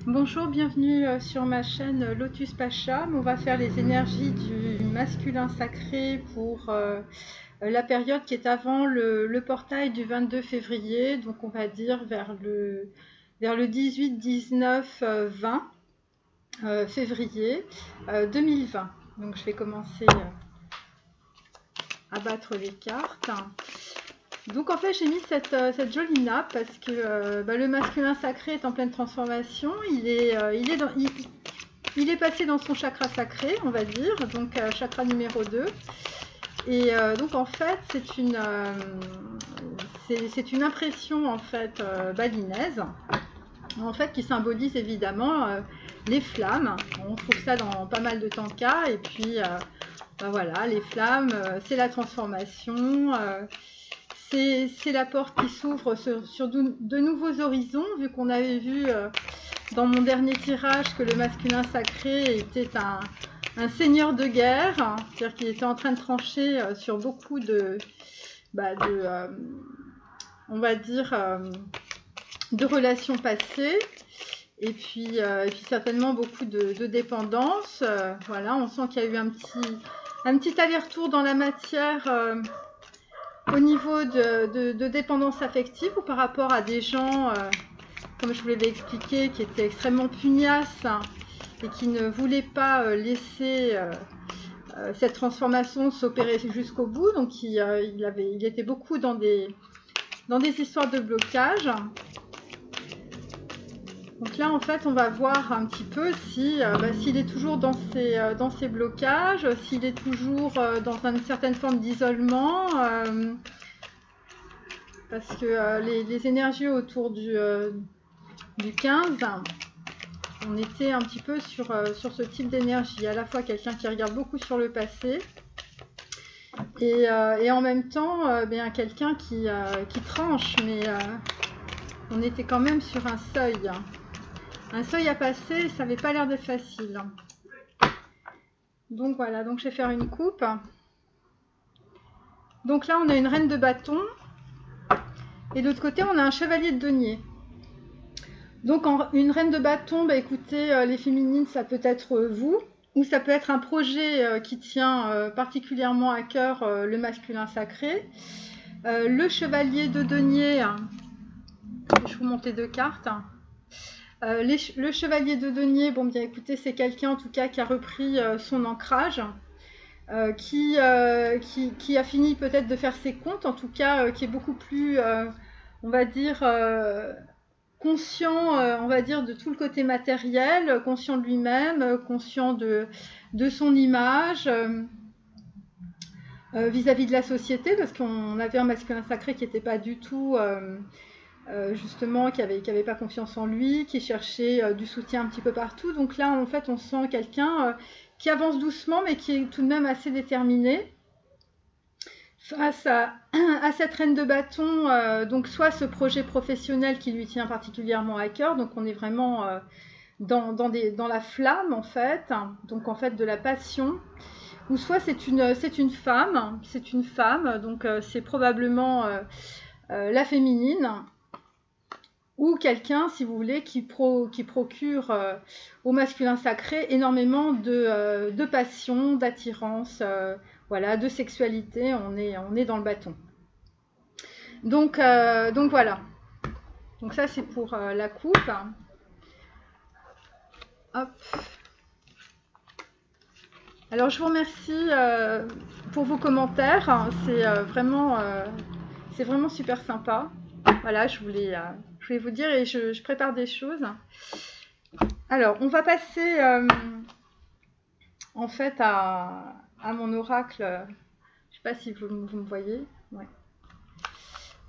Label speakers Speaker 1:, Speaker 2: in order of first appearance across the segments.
Speaker 1: Bonjour, bienvenue sur ma chaîne Lotus Pacham. On va faire les énergies du masculin sacré pour la période qui est avant le portail du 22 février. Donc on va dire vers le 18, 19, 20 février 2020. Donc je vais commencer à battre les cartes. Donc en fait j'ai mis cette jolie nappe parce que le masculin sacré est en pleine transformation, il est passé dans son chakra sacré, on va dire, donc chakra numéro 2. Et donc en fait c'est une impression en fait balinaise, en fait qui symbolise évidemment les flammes. On trouve ça dans pas mal de tankas et puis voilà, les flammes, c'est la transformation. C'est la porte qui s'ouvre sur de nouveaux horizons, vu qu'on avait vu dans mon dernier tirage que le masculin sacré était un seigneur de guerre, hein, c'est-à-dire qu'il était en train de trancher sur beaucoup on va dire, de relations passées, et puis certainement beaucoup de dépendance. Voilà, on sent qu'il y a eu un petit aller-retour dans la matière. Au niveau de dépendance affective ou par rapport à des gens, comme je vous l'avais expliqué, qui étaient extrêmement pugnaces et qui ne voulaient pas laisser cette transformation s'opérer jusqu'au bout. Donc il était beaucoup dans des histoires de blocage. Donc là, en fait, on va voir un petit peu s'il est toujours dans ces blocages, s'il est toujours dans une certaine forme d'isolement, parce que les énergies autour du 15, on était un petit peu sur ce type d'énergie, à la fois quelqu'un qui regarde beaucoup sur le passé, et en même temps quelqu'un qui tranche, mais on était quand même sur un seuil. Un seuil à passer, ça n'avait pas l'air d'être facile. Donc voilà, donc je vais faire une coupe. Donc là, on a une reine de bâton. Et de l'autre côté, on a un chevalier de denier. Donc une reine de bâton, écoutez, les féminines, ça peut être vous. Ou ça peut être un projet qui tient particulièrement à cœur le masculin sacré. Le chevalier de denier, je vais vous monter deux cartes. Le chevalier de denier, bon bien écoutez, c'est quelqu'un en tout cas qui a repris son ancrage, qui a fini peut-être de faire ses comptes, en tout cas qui est beaucoup plus, on va dire, conscient, on va dire, de tout le côté matériel, conscient de lui-même, conscient de son image vis-à-vis de la société, parce qu'on avait un masculin sacré qui n'était pas du tout... justement, qui avait pas confiance en lui, qui cherchait du soutien un petit peu partout. Donc là, en fait, on sent quelqu'un qui avance doucement, mais qui est tout de même assez déterminé face à cette reine de bâton. Donc soit ce projet professionnel qui lui tient particulièrement à cœur, donc on est vraiment dans la flamme, en fait, donc en fait de la passion. Ou soit c'est une femme, donc c'est probablement la féminine, ou quelqu'un, si vous voulez, qui procure au masculin sacré énormément de passion, d'attirance, voilà, de sexualité. On est dans le bâton. Donc voilà. Donc ça, c'est pour la coupe. Hop. Alors, je vous remercie pour vos commentaires. C'est vraiment super sympa. Voilà, je voulais vous dire, et je prépare des choses. Alors, on va passer en fait à mon oracle. Je ne sais pas si vous me voyez. Ouais.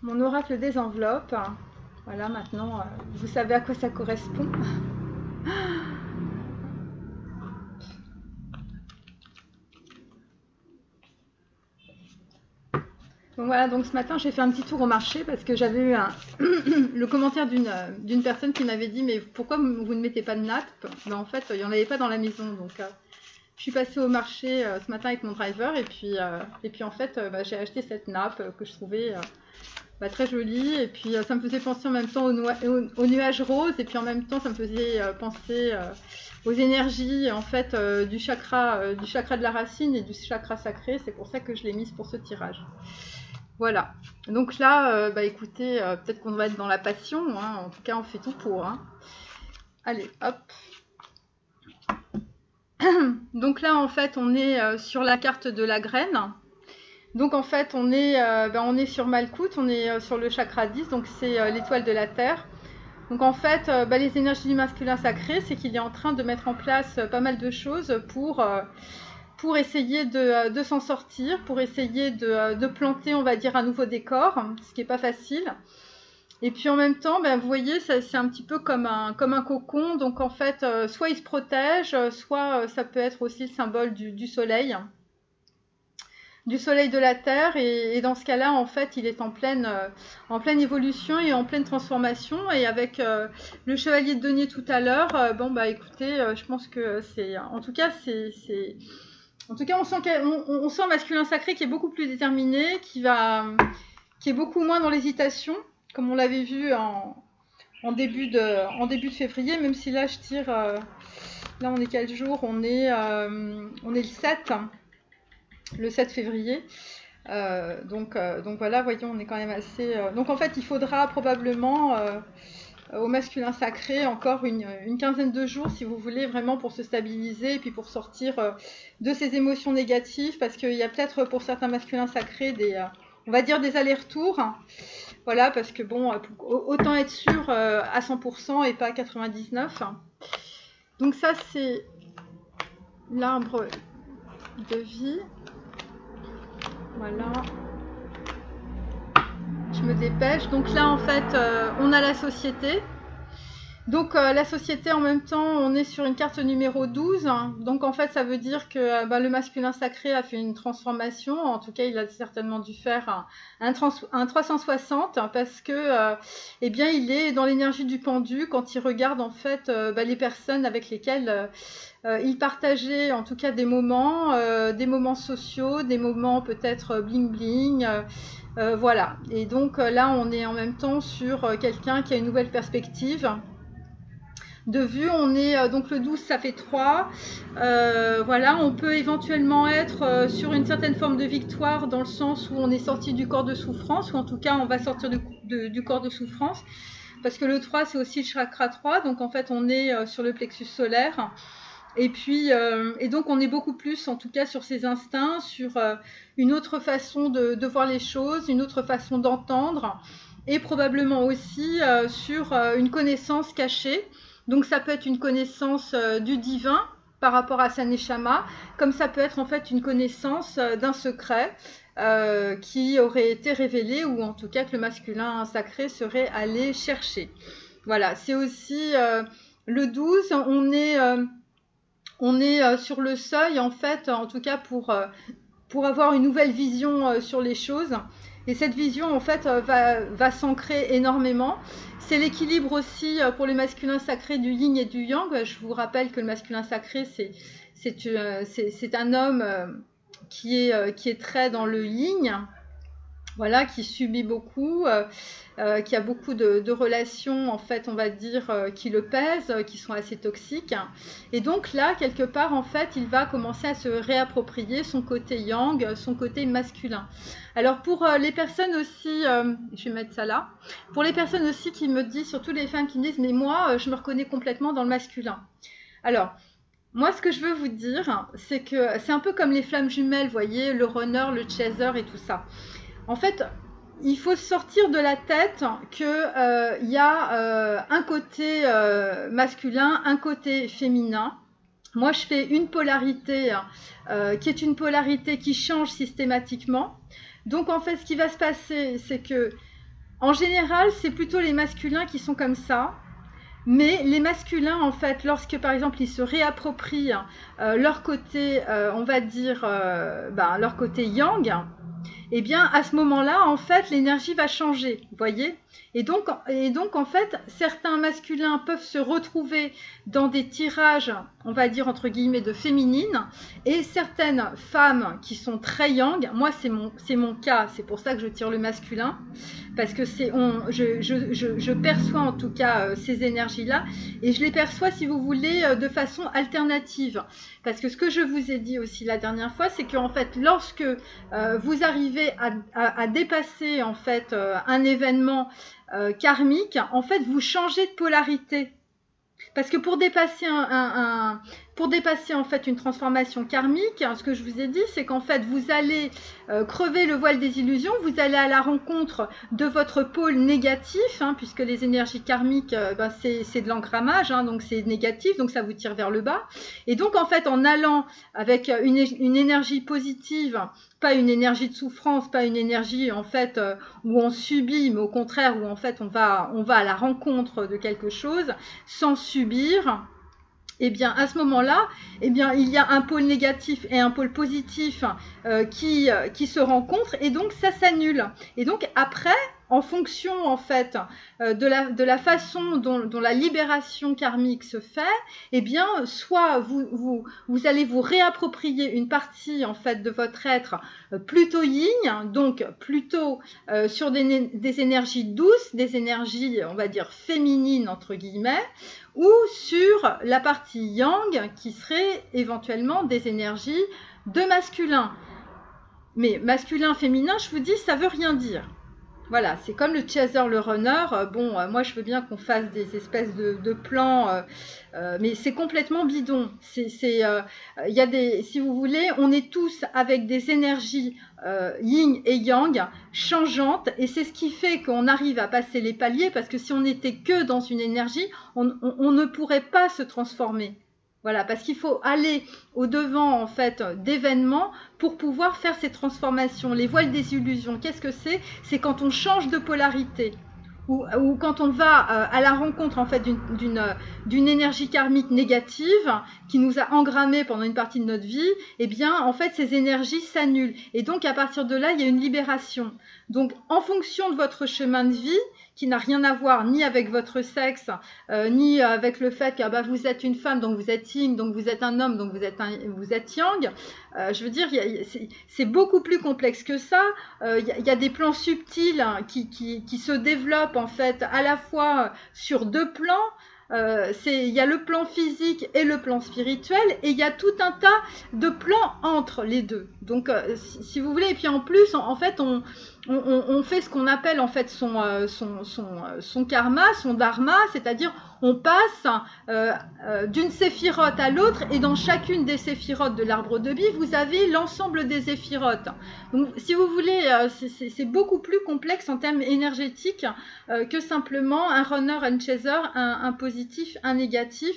Speaker 1: Mon oracle des enveloppes. Voilà, maintenant, vous savez à quoi ça correspond. Donc voilà, donc ce matin j'ai fait un petit tour au marché parce que j'avais eu le commentaire d'une personne qui m'avait dit mais pourquoi vous ne mettez pas de nappe? Ben, en fait il n'y en avait pas dans la maison, donc je suis passée au marché ce matin avec mon driver et puis en fait j'ai acheté cette nappe que je trouvais très joli. Et puis ça me faisait penser en même temps aux nuages roses, et puis en même temps ça me faisait penser aux énergies en fait du chakra de la racine et du chakra sacré. C'est pour ça que je l'ai mise pour ce tirage. Voilà. Donc là, écoutez, peut-être qu'on va être dans la passion, hein. En tout cas on fait tout pour, hein. Allez, hop. Donc là en fait on est sur la carte de la graine. Donc en fait on est sur Malkout, on est sur le chakra 10, donc c'est l'étoile de la Terre. Donc en fait les énergies du masculin sacré, c'est qu'il est en train de mettre en place pas mal de choses pour essayer de s'en sortir, pour essayer de planter, on va dire, un nouveau décor, ce qui n'est pas facile. Et puis en même temps, vous voyez, c'est un petit peu comme un cocon. Donc en fait, soit il se protège, soit ça peut être aussi le symbole du soleil. Du soleil de la Terre, et dans ce cas-là, en fait, il est en pleine évolution et en pleine transformation. Et avec le chevalier de denier tout à l'heure, écoutez, je pense que c'est... En tout cas, on sent un masculin sacré qui est beaucoup plus déterminé, qui est beaucoup moins dans l'hésitation, comme on l'avait vu en début de février, même si là je tire, là on est quel jour? On est le 7 février. Donc voilà, voyons, on est quand même assez... Donc en fait, il faudra probablement au masculin sacré encore une quinzaine de jours, si vous voulez, vraiment pour se stabiliser et puis pour sortir de ces émotions négatives, parce qu'il y a peut-être pour certains masculins sacrés on va dire des allers-retours. Voilà, parce que bon, autant être sûr à 100% et pas à 99%. Donc ça, c'est l'arbre de vie. Voilà. Je me dépêche. Donc là, en fait, on a la société. Donc la société, en même temps, on est sur une carte numéro 12. Donc en fait, ça veut dire que le masculin sacré a fait une transformation. En tout cas, il a certainement dû faire un 360 parce que il est dans l'énergie du pendu quand il regarde en fait les personnes avec lesquelles il partageait en tout cas des moments sociaux, des moments peut-être bling bling. Voilà. Et donc là, on est en même temps sur quelqu'un qui a une nouvelle perspective de vue. On est donc le 12, ça fait 3. Voilà, on peut éventuellement être sur une certaine forme de victoire dans le sens où on est sorti du corps de souffrance, ou en tout cas on va sortir du corps de souffrance, parce que le 3 c'est aussi le chakra 3, donc en fait on est sur le plexus solaire. Et puis, et donc on est beaucoup plus, en tout cas, sur ses instincts, sur une autre façon de voir les choses, une autre façon d'entendre, et probablement aussi sur une connaissance cachée. Donc ça peut être une connaissance du divin par rapport à sa neshama, comme ça peut être en fait une connaissance d'un secret qui aurait été révélé, ou en tout cas que le masculin sacré serait allé chercher. Voilà, c'est aussi le 12, on est sur le seuil, en fait, en tout cas pour avoir une nouvelle vision sur les choses. Et cette vision, en fait, va s'ancrer énormément. C'est l'équilibre aussi pour le masculin sacré du yin et du yang. Je vous rappelle que le masculin sacré, c'est un homme qui est très dans le yin, voilà, qui subit beaucoup, qui a beaucoup de relations, en fait, on va dire, qui le pèsent, qui sont assez toxiques. Et donc là, quelque part, en fait, il va commencer à se réapproprier son côté yang, son côté masculin. Alors pour les personnes aussi, je vais mettre ça là, pour les personnes aussi qui me disent, surtout les femmes qui me disent, mais moi, je me reconnais complètement dans le masculin. Alors, moi, ce que je veux vous dire, c'est que c'est un peu comme les flammes jumelles, vous voyez, le runner, le chaser et tout ça. En fait, il faut sortir de la tête qu'il y a un côté masculin, un côté féminin. Moi, je fais une polarité qui est une polarité qui change systématiquement. Donc, en fait, ce qui va se passer, c'est que, en général, c'est plutôt les masculins qui sont comme ça. Mais les masculins, en fait, lorsque, par exemple, ils se réapproprient leur côté, on va dire, leur côté yang, eh bien, à ce moment-là, en fait, l'énergie va changer, vous voyez. Et donc, en fait, certains masculins peuvent se retrouver dans des tirages, on va dire, entre guillemets, de féminine, et certaines femmes qui sont très yang, moi, c'est mon cas, c'est pour ça que je tire le masculin, parce que je perçois en tout cas ces énergies-là, et je les perçois, si vous voulez, de façon alternative. Parce que ce que je vous ai dit aussi la dernière fois, c'est qu'en fait, lorsque vous arrivez à dépasser en fait un événement karmique, en fait, vous changez de polarité. Parce que pour dépasser en fait une transformation karmique, ce que je vous ai dit, c'est qu'en fait vous allez crever le voile des illusions, vous allez à la rencontre de votre pôle négatif, puisque les énergies karmiques, c'est de l'ancramage, donc c'est négatif, donc ça vous tire vers le bas. Et donc en fait en allant avec une énergie positive, pas une énergie de souffrance, pas une énergie en fait où on subit, mais au contraire où en fait on va à la rencontre de quelque chose sans subir, eh bien à ce moment-là, eh bien il y a un pôle négatif et un pôle positif qui se rencontrent et donc ça s'annule. Et donc après, en fonction en fait de la façon dont la libération karmique se fait, eh bien soit vous allez vous réapproprier une partie en fait de votre être plutôt yin, donc plutôt sur des énergies douces, des énergies on va dire féminines entre guillemets, ou sur la partie yang qui serait éventuellement des énergies de masculin. Mais masculin, féminin, je vous dis, ça veut rien dire. Voilà, c'est comme le chaser, le runner. Moi, je veux bien qu'on fasse des espèces de plans, mais c'est complètement bidon. Si vous voulez, on est tous avec des énergies yin et yang changeantes, et c'est ce qui fait qu'on arrive à passer les paliers, parce que si on n'était que dans une énergie, on ne pourrait pas se transformer. Voilà, parce qu'il faut aller au-devant en fait d'événements pour pouvoir faire ces transformations. Les voiles des illusions, qu'est-ce que c'est? C'est quand on change de polarité ou quand on va à la rencontre en fait d'une énergie karmique négative qui nous a engrammé pendant une partie de notre vie, eh bien en fait ces énergies s'annulent. Et donc à partir de là, il y a une libération. Donc en fonction de votre chemin de vie, qui n'a rien à voir ni avec votre sexe, ni avec le fait que vous êtes une femme, donc vous êtes yin, donc vous êtes un homme, donc vous êtes yang. Je veux dire, c'est beaucoup plus complexe que ça. Il y a des plans subtils qui se développent en fait à la fois sur deux plans. Il y a le plan physique et le plan spirituel, et il y a tout un tas de plans entre les deux. Donc, si vous voulez, et puis en plus, en fait, on fait ce qu'on appelle en fait son karma, son dharma, c'est-à-dire on passe d'une séphirote à l'autre, et dans chacune des séphirotes de l'arbre de vie, vous avez l'ensemble des séphirotes. Donc, si vous voulez, c'est beaucoup plus complexe en termes énergétiques que simplement un runner, un chaser, un positif, un négatif.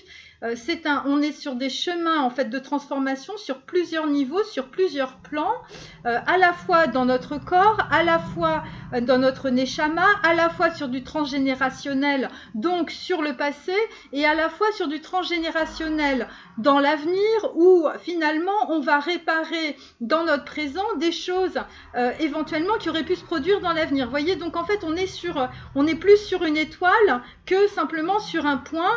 Speaker 1: On est sur des chemins en fait de transformation sur plusieurs niveaux, sur plusieurs plans, à la fois dans notre corps, à la fois dans notre neshama, à la fois sur du transgénérationnel, donc sur le passé, et à la fois sur du transgénérationnel dans l'avenir, où finalement on va réparer dans notre présent des choses éventuellement qui auraient pu se produire dans l'avenir. Vous voyez, donc en fait on est plus sur une étoile que simplement sur un point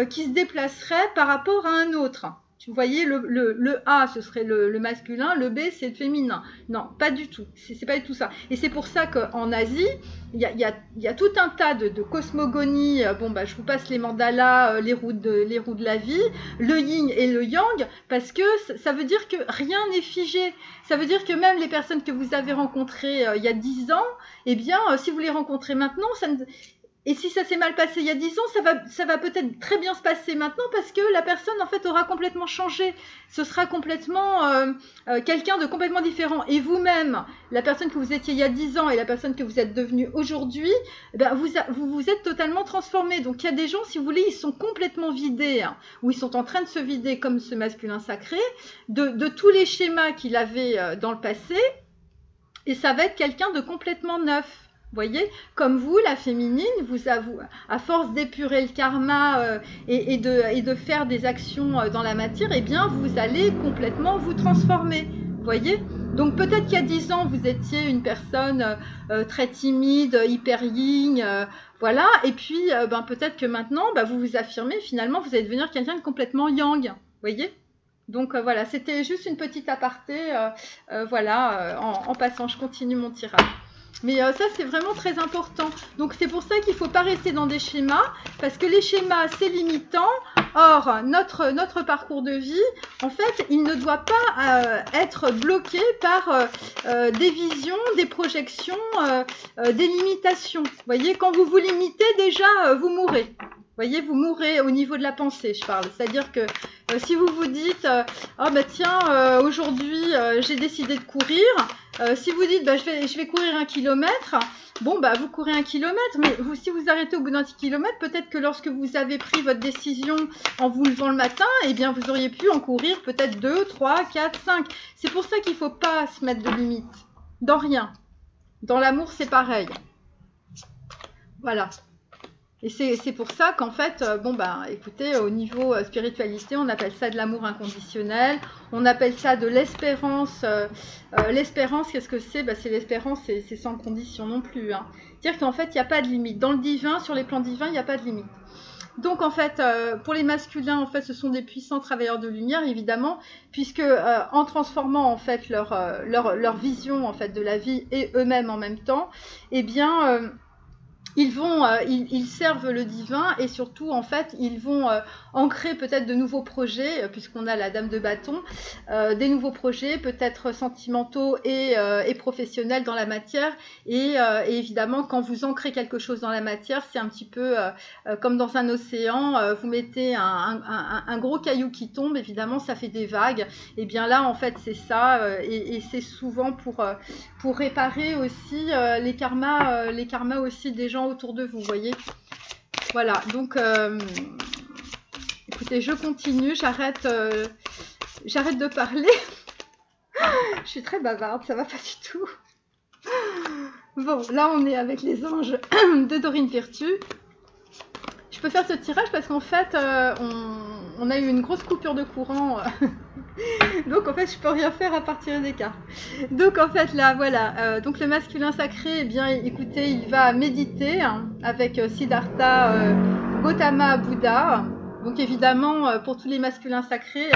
Speaker 1: qui se déplacerait par rapport à un autre. Vous voyez, le A, ce serait le masculin, le B, c'est le féminin. Non, pas du tout. C'est pas du tout ça. Et c'est pour ça qu'en Asie, il y a tout un tas de cosmogonies. Je vous passe les mandalas, les roues de la vie, le yin et le yang, parce que ça veut dire que rien n'est figé. Ça veut dire que même les personnes que vous avez rencontrées il y a 10 ans, eh bien, si vous les rencontrez maintenant, et si ça s'est mal passé il y a 10 ans, ça va peut-être très bien se passer maintenant, parce que la personne en fait aura complètement changé. Ce sera complètement quelqu'un de complètement différent. Et vous-même, la personne que vous étiez il y a 10 ans et la personne que vous êtes devenue aujourd'hui, vous êtes totalement transformé. Donc il y a des gens, si vous voulez, ils sont complètement vidés, ou ils sont en train de se vider, comme ce masculin sacré, de tous les schémas qu'il avait dans le passé, et ça va être quelqu'un de complètement neuf. Vous voyez, comme vous, la féminine, à force d'épurer le karma et de faire des actions dans la matière, eh bien, vous allez complètement vous transformer. Vous voyez ? Donc peut-être qu'il y a 10 ans, vous étiez une personne très timide, hyper yin, voilà. Et puis peut-être que maintenant, vous vous affirmez, finalement, vous allez devenir quelqu'un de complètement yang, vous voyez. Donc voilà, c'était juste une petite aparté, voilà, en passant, je continue mon tirage. Mais ça, c'est vraiment très important. Donc, c'est pour ça qu'il ne faut pas rester dans des schémas, parce que les schémas, c'est limitant. Or, notre parcours de vie, en fait, il ne doit pas être bloqué par des visions, des projections, des limitations. Vous voyez, quand vous vous limitez, déjà, vous mourrez. Vous voyez, vous mourrez au niveau de la pensée, je parle. C'est-à-dire que si vous vous dites « Ah tiens, aujourd'hui, j'ai décidé de courir », si vous dites je vais courir 1 kilomètre, bon vous courez 1 kilomètre, mais si vous arrêtez au bout d'1 kilomètre, peut-être que lorsque vous avez pris votre décision en vous levant le matin, eh bien vous auriez pu en courir peut-être 2, 3, 4, 5. C'est pour ça qu'il ne faut pas se mettre de limite. Dans rien. Dans l'amour, c'est pareil. Voilà. Et c'est pour ça qu'en fait, écoutez, au niveau spiritualité, on appelle ça de l'amour inconditionnel, on appelle ça de l'espérance. L'espérance, qu'est-ce que c'est? C'est l'espérance, c'est sans condition non plus. Hein. C'est-à-dire qu'en fait, il n'y a pas de limite. Dans le divin, sur les plans divins, il n'y a pas de limite. Donc en fait, pour les masculins, en fait, ce sont des puissants travailleurs de lumière, évidemment, puisque en transformant en fait leur vision en fait de la vie et eux-mêmes en même temps, eh bien ils servent le divin et surtout, en fait, ils vont ancrer peut-être de nouveaux projets, puisqu'on a la dame de bâton, des nouveaux projets, peut-être sentimentaux et professionnels dans la matière. Et évidemment, quand vous ancrez quelque chose dans la matière, c'est un petit peu comme dans un océan, vous mettez un gros caillou qui tombe, évidemment, ça fait des vagues. Et bien là, en fait, c'est ça, et c'est souvent pour réparer aussi les karmas aussi des gens autour de vous, voyez. Voilà, donc écoutez, je continue, j'arrête de parler. Je suis très bavarde, ça va pas du tout. Bon, là on est avec les anges de Dorine Virtue. Je peux faire ce tirage parce qu'en fait on a eu une grosse coupure de courant. Donc en fait je peux rien faire à partir des cartes. Donc en fait là voilà, donc le masculin sacré, eh bien écoutez, il va méditer avec Siddhartha Gautama Bouddha. Donc évidemment pour tous les masculins sacrés,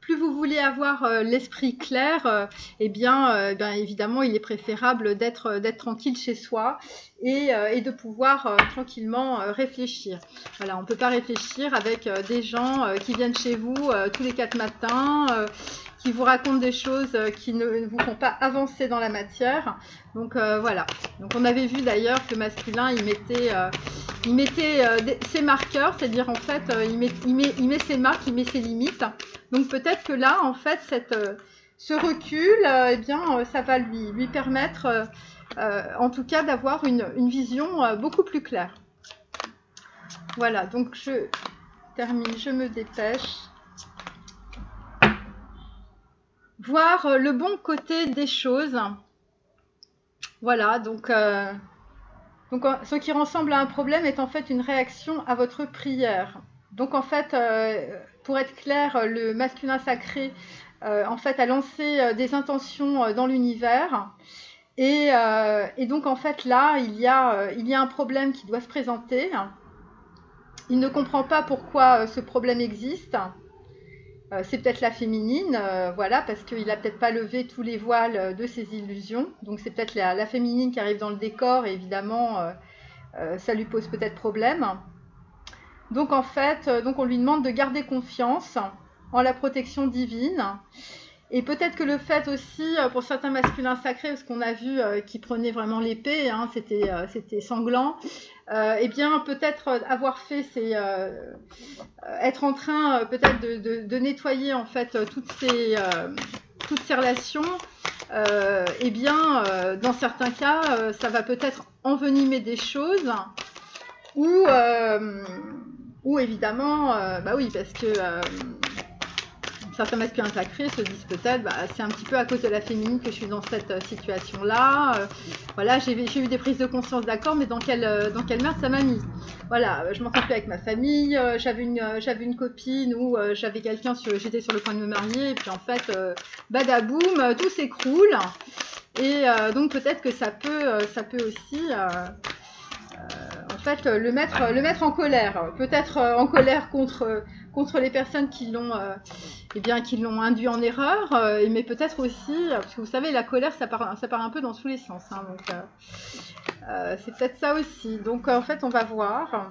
Speaker 1: plus vous voulez avoir l'esprit clair, eh bien évidemment il est préférable d'être tranquille chez soi et de pouvoir tranquillement réfléchir. Voilà, on ne peut pas réfléchir avec des gens qui viennent chez vous tous les 4 matins, qui vous racontent des choses qui ne vous font pas avancer dans la matière. Donc voilà. Donc on avait vu d'ailleurs que le masculin, il mettait ses marqueurs, c'est-à-dire en fait, il met ses marques, il met ses limites. Donc peut-être que là, en fait, ce recul, eh bien, ça va lui permettre, en tout cas, d'avoir une vision beaucoup plus claire. Voilà, donc je termine, je me dépêche. Voir le bon côté des choses. Voilà, donc ce qui ressemble à un problème est en fait une réaction à votre prière. Donc en fait, pour être clair, le masculin sacré, en fait, a lancé des intentions dans l'univers. Et donc en fait là, il y a un problème qui doit se présenter. Il ne comprend pas pourquoi ce problème existe. C'est peut-être la féminine, voilà, parce qu'il n'a peut-être pas levé tous les voiles de ses illusions. Donc c'est peut-être la féminine qui arrive dans le décor et évidemment, ça lui pose peut-être problème. Donc en fait, on lui demande de garder confiance en la protection divine. Et peut-être que le fait aussi, pour certains masculins sacrés, parce qu'on a vu qu'ils prenaient vraiment l'épée, hein, c'était sanglant, eh bien peut-être avoir fait être en train peut-être de nettoyer en fait toutes ces relations, eh bien dans certains cas, ça va peut-être envenimer des choses ou évidemment, bah oui, parce que certains masculins sacrés se disent peut-être, bah, c'est un petit peu à cause de la féminine que je suis dans cette situation-là. Voilà, j'ai eu des prises de conscience, d'accord, mais dans quelle merde ça m'a mis. Voilà, je m'entends plus avec ma famille, j'avais une copine où j'avais quelqu'un, j'étais sur le point de me marier, et puis en fait, badaboum, tout s'écroule. Et donc peut-être que ça peut aussi... en fait, le mettre en colère, peut-être en colère contre les personnes qui l'ont induit en erreur, mais peut-être aussi, parce que vous savez, la colère, ça part un peu dans tous les sens, hein, donc c'est peut-être ça aussi. Donc en fait, on va voir.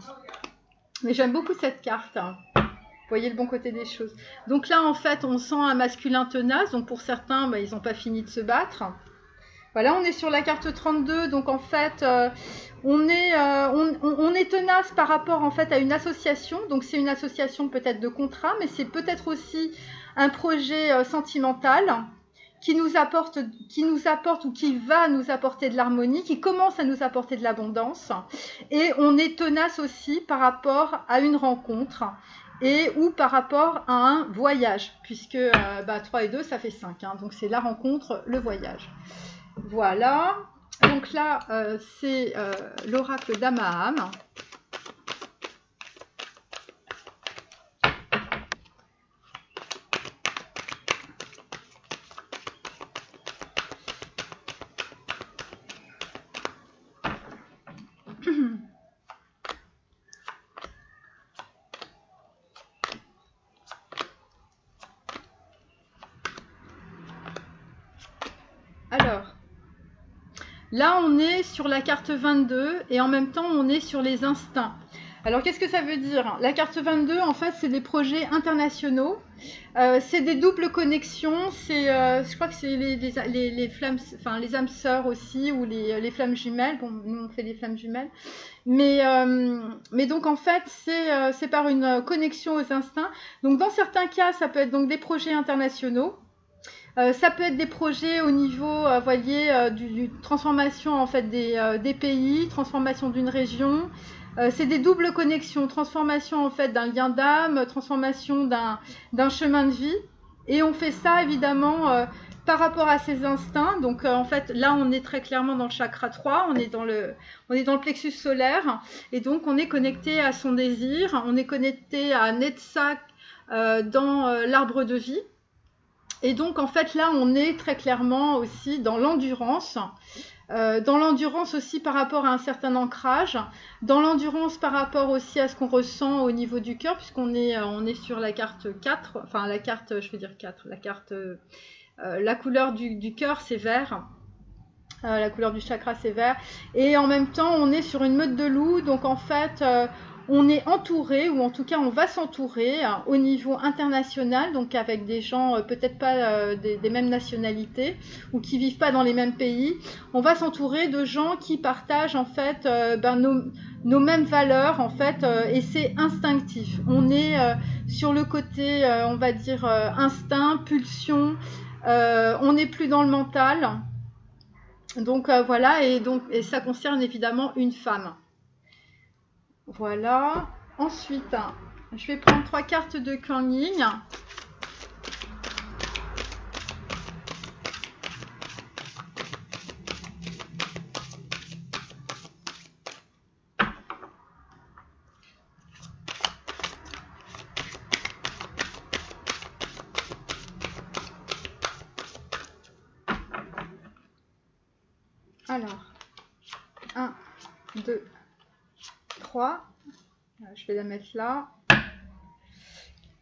Speaker 1: Mais j'aime beaucoup cette carte. Hein. Vous voyez le bon côté des choses. Donc là, en fait, on sent un masculin tenace. Donc pour certains, bah, ils n'ont pas fini de se battre. Voilà, on est sur la carte 32, donc en fait, on est tenace par rapport en fait à une association. Donc c'est une association peut-être de contrat, mais c'est peut-être aussi un projet sentimental qui nous apporte ou qui va nous apporter de l'harmonie, qui commence à nous apporter de l'abondance. Et on est tenace aussi par rapport à une rencontre ou par rapport à un voyage, puisque 3 et 2, ça fait 5. Hein, donc c'est la rencontre, le voyage. Voilà, donc là, c'est l'oracle d'Amaham. Alors, là, on est sur la carte 22 et en même temps, on est sur les instincts. Alors, qu'est-ce que ça veut dire? La carte 22, en fait, c'est des projets internationaux. C'est des doubles connexions. Je crois que c'est les flammes, enfin les âmes sœurs aussi, ou les flammes jumelles. Bon, nous, on fait des flammes jumelles. Mais donc, en fait, c'est par une connexion aux instincts. Donc, dans certains cas, ça peut être donc des projets internationaux. Ça peut être des projets au niveau, voyez, du transformation en fait des pays, transformation d'une région. C'est des doubles connexions, transformation en fait d'un lien d'âme, transformation d'un chemin de vie. Et on fait ça évidemment par rapport à ses instincts. Donc en fait là on est très clairement dans le chakra 3, on est dans le plexus solaire. Et donc on est connecté à son désir, on est connecté à Netsa dans l'arbre de vie. Et donc, en fait, là, on est très clairement aussi dans l'endurance. Dans l'endurance aussi par rapport à un certain ancrage. Dans l'endurance par rapport aussi à ce qu'on ressent au niveau du cœur, puisqu'on est sur la carte 4. Enfin, la carte, je veux dire 4. La carte, la couleur du cœur, c'est vert. La couleur du chakra, c'est vert. Et en même temps, on est sur une meute de loups. Donc, en fait... on est entouré, ou en tout cas on va s'entourer au niveau international, donc avec des gens peut-être pas des mêmes nationalités ou qui vivent pas dans les mêmes pays. On va s'entourer de gens qui partagent en fait nos mêmes valeurs en fait, et c'est instinctif. On est sur le côté, on va dire instinct, pulsion. On n'est plus dans le mental. Donc voilà, et ça concerne évidemment une femme. Voilà. Ensuite, je vais prendre 3 cartes de Kuan Yin. Alors, 1, 2, 3. Je vais la mettre là.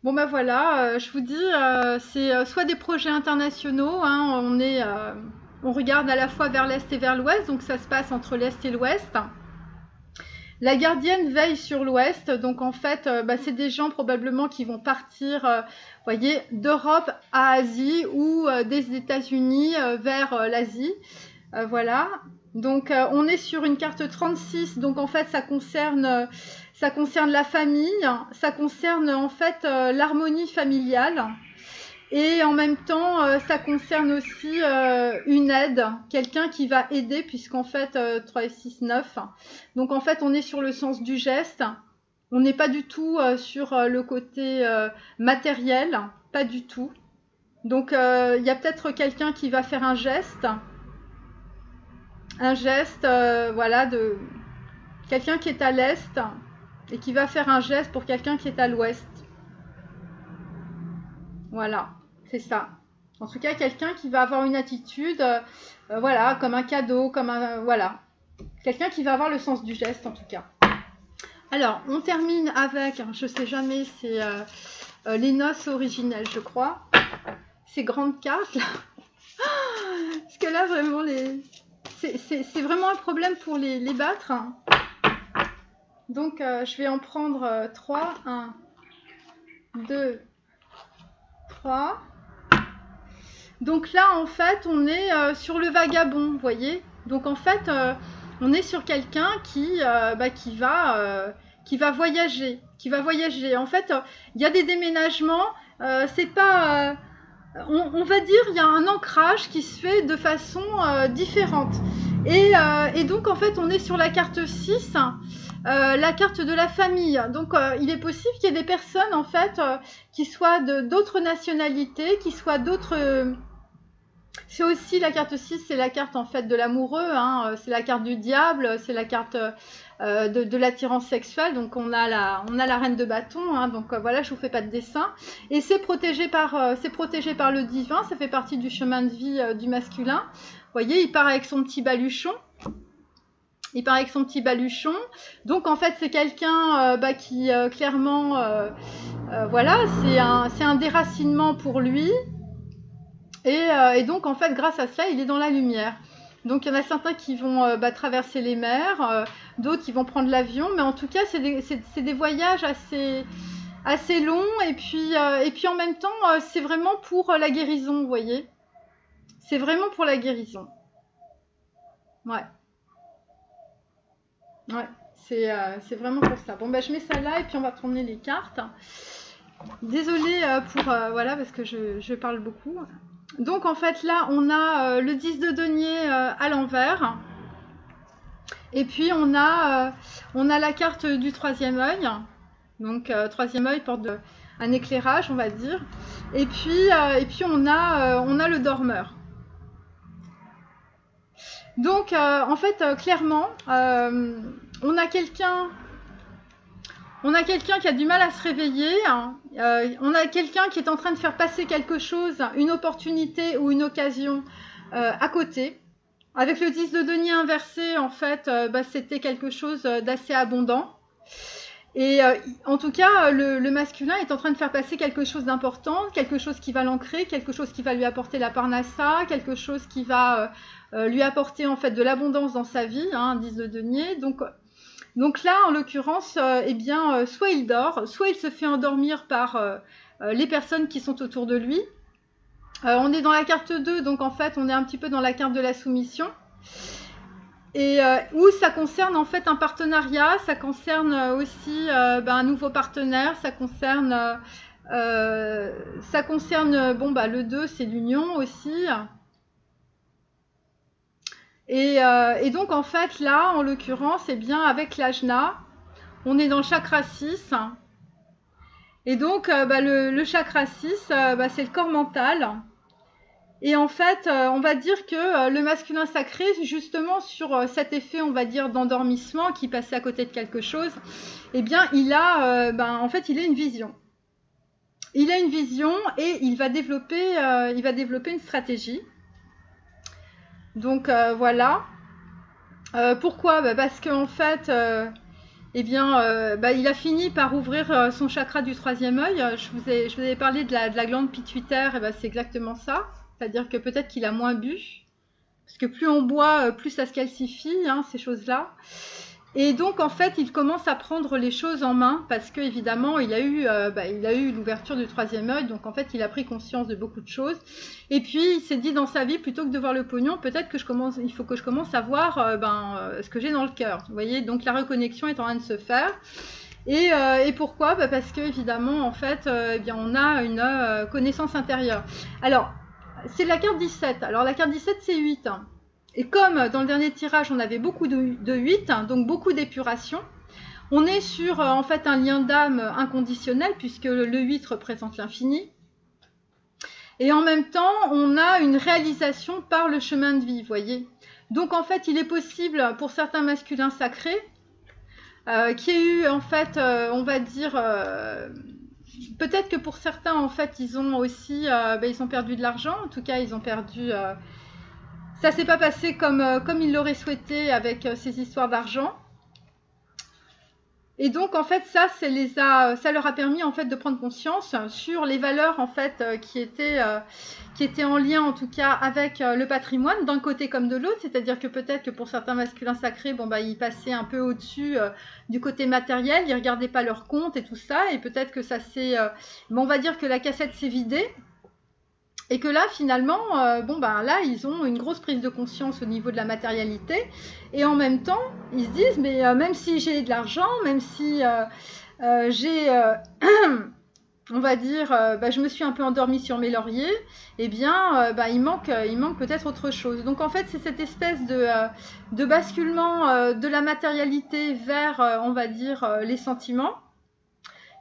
Speaker 1: Bon ben voilà, je vous dis, c'est soit des projets internationaux, hein, on regarde à la fois vers l'est et vers l'ouest, donc ça se passe entre l'est et l'ouest. La gardienne veille sur l'ouest, donc en fait, c'est des gens probablement qui vont partir, voyez, d'Europe à Asie ou des États-Unis vers l'Asie. Voilà. Donc on est sur une carte 36, donc en fait ça concerne la famille, ça concerne en fait l'harmonie familiale, et en même temps ça concerne aussi une aide, quelqu'un qui va aider, puisqu'en fait 3 et 6, 9, donc en fait on est sur le sens du geste, On n'est pas du tout sur le côté matériel, pas du tout. Donc il y a peut-être quelqu'un qui va faire un geste, voilà, de quelqu'un qui est à l'est et qui va faire un geste pour quelqu'un qui est à l'ouest. Voilà, c'est ça. En tout cas, quelqu'un qui va avoir une attitude, voilà, comme un cadeau, comme un, voilà. Quelqu'un qui va avoir le sens du geste, en tout cas. Alors, on termine avec, je sais jamais, c'est les noces originelles, je crois. Ces grandes cartes, là. Parce que là, vraiment, c'est vraiment un problème pour les battre. Donc, je vais en prendre 3. 1, 2, 3. Donc là, en fait, on est sur le vagabond, vous voyez. Donc, en fait, on est sur quelqu'un qui va voyager. En fait, il y a des déménagements. C'est pas... on va dire, il y a un ancrage qui se fait de façon différente. Et donc, en fait, on est sur la carte 6, la carte de la famille. Donc, il est possible qu'il y ait des personnes, en fait, qui soient d'autres nationalités, qui soient d'autres... C'est aussi la carte 6, c'est la carte, en fait, de l'amoureux. Hein, c'est la carte du diable, c'est la carte de l'attirance sexuelle. Donc, on a la reine de bâton. Hein, donc, voilà, je vous fais pas de dessin. Et c'est protégé par le divin. Ça fait partie du chemin de vie du masculin. Vous voyez, il part avec son petit baluchon. Donc, en fait, c'est quelqu'un qui, clairement, voilà, c'est un déracinement pour lui. Et donc, en fait, grâce à cela, il est dans la lumière. Donc, il y en a certains qui vont traverser les mers, d'autres qui vont prendre l'avion. Mais en tout cas, c'est des voyages assez longs. Et puis en même temps, c'est vraiment pour la guérison, vous voyez. C'est vraiment pour la guérison. Ouais. Ouais, c'est vraiment pour ça. Bon, je mets ça là et puis on va tourner les cartes. Désolée voilà, parce que je parle beaucoup. Donc, en fait, là, on a le 10 de denier à l'envers. Et puis, on a la carte du troisième œil. Donc, troisième œil porte un éclairage, on va dire. Et puis on a le dormeur. Donc, en fait, clairement, on a quelqu'un qui a du mal à se réveiller. Hein. On a quelqu'un qui est en train de faire passer quelque chose, une opportunité ou une occasion à côté. Avec le 10 de denier inversé, en fait, c'était quelque chose d'assez abondant. Et en tout cas, le masculin est en train de faire passer quelque chose d'important, quelque chose qui va l'ancrer, quelque chose qui va lui apporter la parnassa, quelque chose qui va lui apporter en fait de l'abondance dans sa vie, hein, 10 de denier. Donc là, en l'occurrence, soit il dort, soit il se fait endormir par les personnes qui sont autour de lui. On est dans la carte 2, donc en fait, on est un petit peu dans la carte de la soumission. Et où ça concerne en fait un partenariat, ça concerne aussi un nouveau partenaire, ça concerne le 2, c'est l'union aussi. Et donc en fait là, en l'occurrence, avec l'ajna, on est dans le chakra 6. Et donc le chakra 6, c'est le corps mental. Et en fait, on va dire que le masculin sacré, justement sur cet effet, on va dire, d'endormissement, qui passait à côté de quelque chose, il a une vision. Il a une vision et il va développer une stratégie. Donc voilà. Pourquoi ? Parce qu'en fait, il a fini par ouvrir son chakra du troisième œil. Je vous avais parlé de la glande pituitaire, c'est exactement ça. C'est-à-dire que peut-être qu'il a moins bu, parce que plus on boit, plus ça se calcifie, hein, ces choses-là. Et donc, en fait, il commence à prendre les choses en main, parce qu'évidemment, il a eu l'ouverture du troisième œil, donc en fait, il a pris conscience de beaucoup de choses. Et puis, il s'est dit dans sa vie, plutôt que de voir le pognon, peut-être il faut que je commence à voir ce que j'ai dans le cœur. Vous voyez, donc la reconnexion est en train de se faire. Et pourquoi ? Parce qu'évidemment, en fait, on a une connaissance intérieure. Alors, c'est la carte 17. Alors, la carte 17, c'est 8. Et comme dans le dernier tirage, on avait beaucoup de 8, donc beaucoup d'épuration, On est sur en fait un lien d'âme inconditionnel puisque le 8 représente l'infini. Et en même temps, on a une réalisation par le chemin de vie, vous voyez. Donc en fait, il est possible pour certains masculins sacrés qu'il y ait eu en fait, on va dire, peut-être que pour certains en fait, ils ont aussi, ils ont perdu de l'argent. En tout cas, ils ont perdu. Ça s'est pas passé comme ils l'auraient souhaité avec ces histoires d'argent. Et donc en fait ça leur a permis en fait de prendre conscience sur les valeurs en fait qui étaient en lien en tout cas avec le patrimoine d'un côté comme de l'autre, c'est-à-dire que peut-être que pour certains masculins sacrés ils passaient un peu au-dessus du côté matériel, ils regardaient pas leur compte et tout ça, et peut-être que ça s'est on va dire que la cassette s'est vidée. Et que là, finalement, là, ils ont une grosse prise de conscience au niveau de la matérialité. Et en même temps, ils se disent, mais même si j'ai de l'argent, même si j'ai, on va dire, je me suis un peu endormie sur mes lauriers, eh bien, il manque peut-être autre chose. Donc, en fait, c'est cette espèce de basculement de la matérialité vers, on va dire, les sentiments.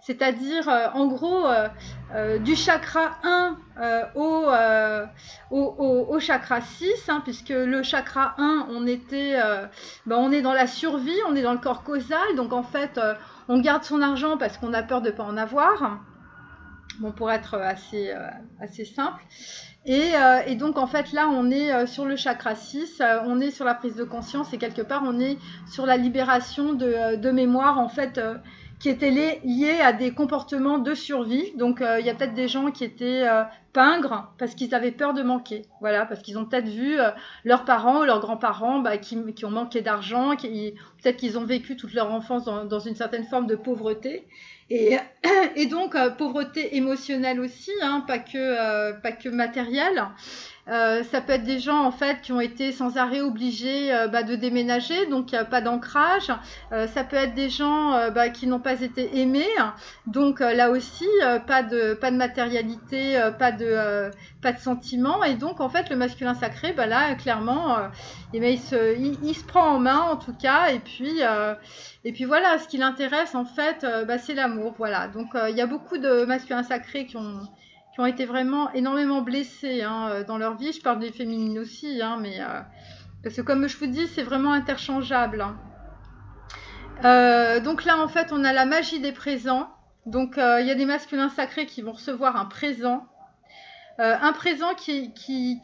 Speaker 1: C'est-à-dire, en gros, du chakra 1 au chakra 6, hein, puisque le chakra 1, on est dans la survie, on est dans le corps causal, donc en fait, on garde son argent parce qu'on a peur de ne pas en avoir, pour être assez simple. Et donc, en fait, là, on est sur le chakra 6, on est sur la prise de conscience, et quelque part, on est sur la libération de mémoire, en fait, qui étaient liés à des comportements de survie. Donc, il y a peut-être des gens qui étaient pingres parce qu'ils avaient peur de manquer. Voilà, parce qu'ils ont peut-être vu leurs parents ou leurs grands-parents qui ont manqué d'argent, peut-être qu'ils ont vécu toute leur enfance dans une certaine forme de pauvreté. Et donc, pauvreté émotionnelle aussi, hein, pas que matérielle. Ça peut être des gens en fait qui ont été sans arrêt obligés de déménager, donc il n'y a pas d'ancrage. Ça peut être des gens qui n'ont pas été aimés, donc là aussi pas de matérialité, pas de sentiments. Et donc en fait le masculin sacré, là clairement, il se prend en main en tout cas. Et puis voilà, ce qui l'intéresse en fait, c'est l'amour. Voilà. Donc il y a beaucoup de masculins sacrés qui ont été vraiment énormément blessés dans leur vie. Je parle des féminines aussi, mais parce que comme je vous dis, c'est vraiment interchangeable. Donc là, en fait, on a la magie des présents. Donc il y a des masculins sacrés qui vont recevoir un présent. Un présent qui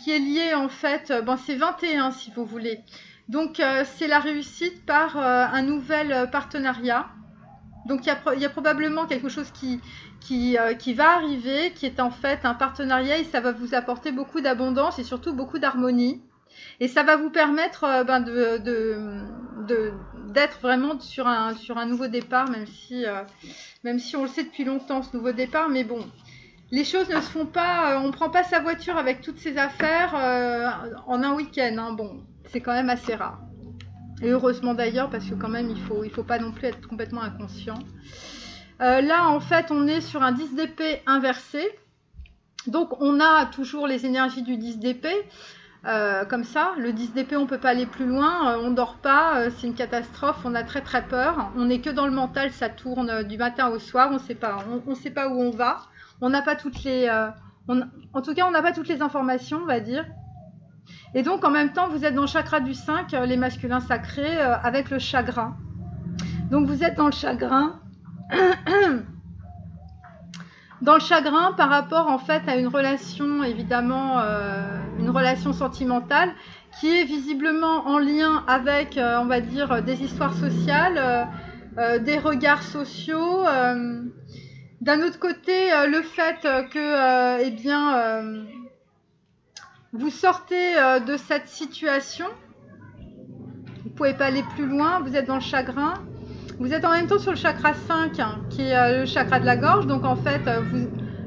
Speaker 1: est lié, en fait, c'est 21 si vous voulez. Donc c'est la réussite par un nouvel partenariat. Donc il y a probablement quelque chose qui va arriver, qui est en fait un partenariat, et ça va vous apporter beaucoup d'abondance et surtout beaucoup d'harmonie. Et ça va vous permettre d'être vraiment sur un nouveau départ, même si on le sait depuis longtemps, ce nouveau départ. Mais bon, les choses ne se font pas, on ne prend pas sa voiture avec toutes ses affaires en un week-end. C'est quand même assez rare. Et heureusement d'ailleurs, parce que quand même, il faut pas non plus être complètement inconscient. Là, en fait, on est sur un 10 d'épée inversé. Donc, on a toujours les énergies du 10 d'épée. Comme ça, le 10 d'épée, on ne peut pas aller plus loin. On ne dort pas, c'est une catastrophe. On a très très peur. On n'est que dans le mental, ça tourne du matin au soir. On ne sait pas où on va. On n'a pas toutes les... en tout cas, on n'a pas toutes les informations, on va dire. Et donc, en même temps, vous êtes dans le chakra du 5, les masculins sacrés, avec le chagrin. Donc, vous êtes dans le chagrin. Dans le chagrin par rapport, en fait, à une relation, évidemment, une relation sentimentale qui est visiblement en lien avec, on va dire, des histoires sociales, des regards sociaux. D'un autre côté, le fait que, vous sortez de cette situation, vous ne pouvez pas aller plus loin, vous êtes dans le chagrin. Vous êtes en même temps sur le chakra 5, qui est le chakra de la gorge. Donc en fait,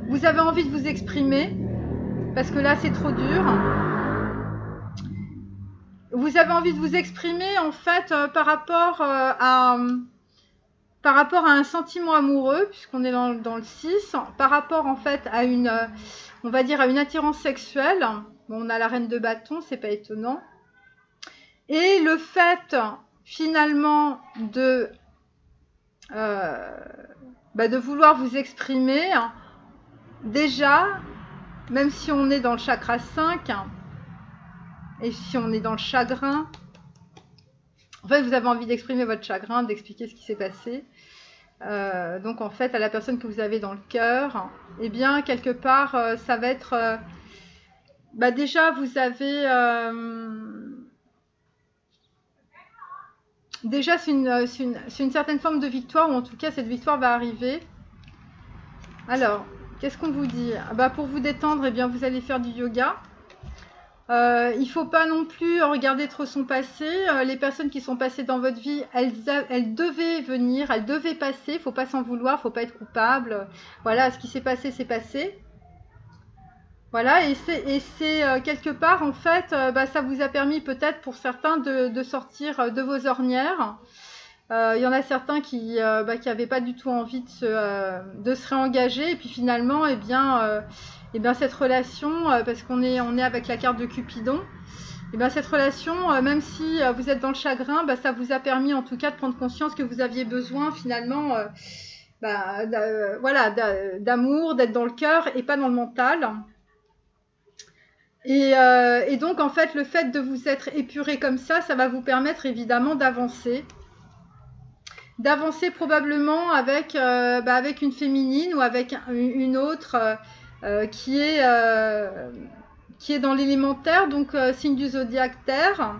Speaker 1: vous avez envie de vous exprimer, parce que là, c'est trop dur. Vous avez envie de vous exprimer, en fait, par rapport à un sentiment amoureux, puisqu'on est dans le 6, par rapport, en fait, à on va dire, à une attirance sexuelle. Bon, on a la reine de bâton, c'est pas étonnant. Et le fait, finalement, de de vouloir vous exprimer. Déjà, même si on est dans le chakra 5, et si on est dans le chagrin, en fait, vous avez envie d'exprimer votre chagrin, d'expliquer ce qui s'est passé. Donc, en fait, à la personne que vous avez dans le cœur, eh bien, quelque part, ça va être... déjà, vous avez... déjà, c'est une certaine forme de victoire, ou en tout cas, cette victoire va arriver. Alors, qu'est-ce qu'on vous dit? Pour vous détendre, eh bien, vous allez faire du yoga. Il ne faut pas non plus regarder trop son passé. Les personnes qui sont passées dans votre vie, elles devaient venir, elles devaient passer. Il ne faut pas s'en vouloir, il ne faut pas être coupable. Voilà, ce qui s'est passé, c'est passé. Voilà, et c'est quelque part, en fait, ça vous a permis peut-être pour certains de sortir de vos ornières. Il y en a certains qui n'avaient pas du tout envie de se réengager. Et puis finalement, eh bien, cette relation, parce qu'on est avec la carte de Cupidon, eh bien, cette relation, même si vous êtes dans le chagrin, ça vous a permis en tout cas de prendre conscience que vous aviez besoin finalement d'amour, d'être dans le cœur et pas dans le mental. Et donc, en fait, le fait de vous être épuré comme ça va vous permettre évidemment d'avancer. D'avancer probablement avec une féminine ou avec une autre qui est dans l'élémentaire, donc signe du zodiaque Terre,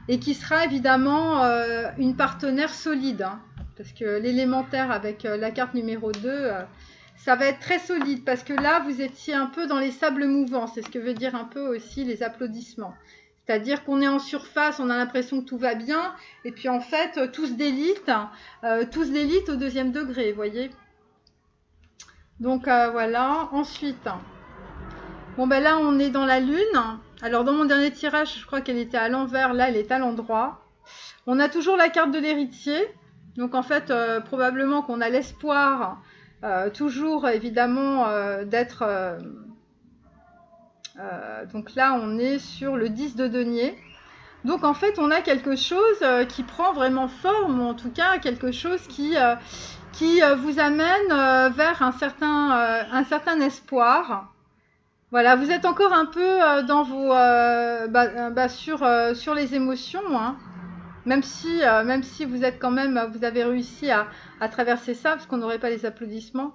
Speaker 1: et qui sera évidemment une partenaire solide, hein, parce que l'élémentaire avec la carte numéro 2, ça va être très solide, parce que là, vous étiez un peu dans les sables mouvants, c'est ce que veut dire un peu aussi les applaudissements. C'est-à-dire qu'on est en surface, on a l'impression que tout va bien, et puis en fait, tout se délite au deuxième degré, vous voyez. Donc voilà, ensuite, bon là on est dans la lune. Alors dans mon dernier tirage, je crois qu'elle était à l'envers, là elle est à l'endroit. On a toujours la carte de l'héritier, donc en fait, probablement qu'on a l'espoir, toujours évidemment, d'être... donc là on est sur le 10 de denier. Donc en fait on a quelque chose qui prend vraiment forme, ou en tout cas quelque chose qui vous amène vers un certain espoir. Voilà, vous êtes encore un peu dans vos sur les émotions, hein. Même si vous êtes quand même, vous avez réussi à traverser ça, parce qu'on n'aurait pas les applaudissements.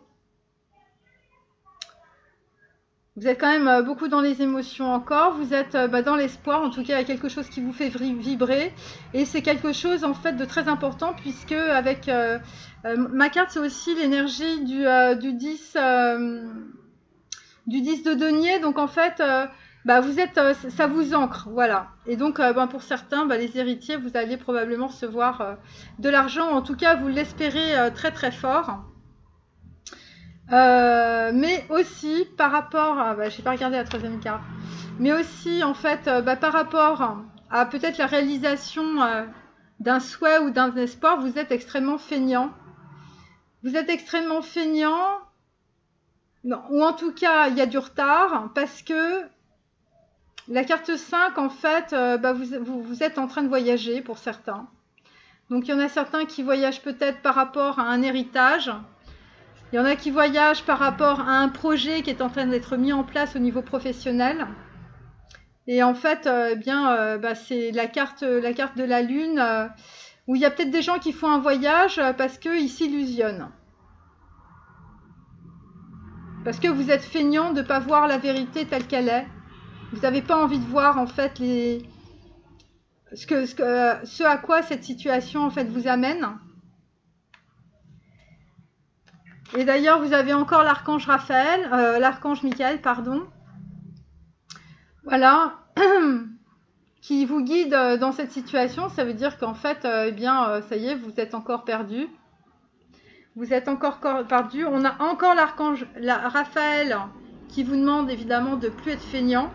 Speaker 1: Vous êtes quand même beaucoup dans les émotions encore, vous êtes dans l'espoir, en tout cas il y a quelque chose qui vous fait vibrer, et c'est quelque chose en fait de très important, puisque avec ma carte c'est aussi l'énergie du 10 de denier, donc en fait vous êtes, ça vous ancre, voilà. Et donc pour certains, les héritiers, vous allez probablement recevoir de l'argent, en tout cas vous l'espérez très très fort. Mais aussi par rapport à, j'ai pas regardé la troisième carte, mais aussi en fait par rapport à peut-être la réalisation d'un souhait ou d'un espoir, vous êtes extrêmement feignant. Vous êtes extrêmement feignant, non, ou en tout cas il y a du retard, parce que la carte 5 en fait, vous êtes en train de voyager pour certains. Donc il y en a certains qui voyagent peut-être par rapport à un héritage. Il y en a qui voyagent par rapport à un projet qui est en train d'être mis en place au niveau professionnel. Et en fait, c'est la carte de la Lune, où il y a peut-être des gens qui font un voyage parce qu'ils s'illusionnent. Parce que vous êtes feignant de ne pas voir la vérité telle qu'elle est. Vous n'avez pas envie de voir en fait ce à quoi cette situation en fait vous amène. Et d'ailleurs, vous avez encore l'archange Michael, pardon. Voilà, qui vous guide dans cette situation. Ça veut dire qu'en fait, ça y est, vous êtes encore perdu. Vous êtes encore perdu. On a encore l'archange Raphaël qui vous demande évidemment de plus être feignant.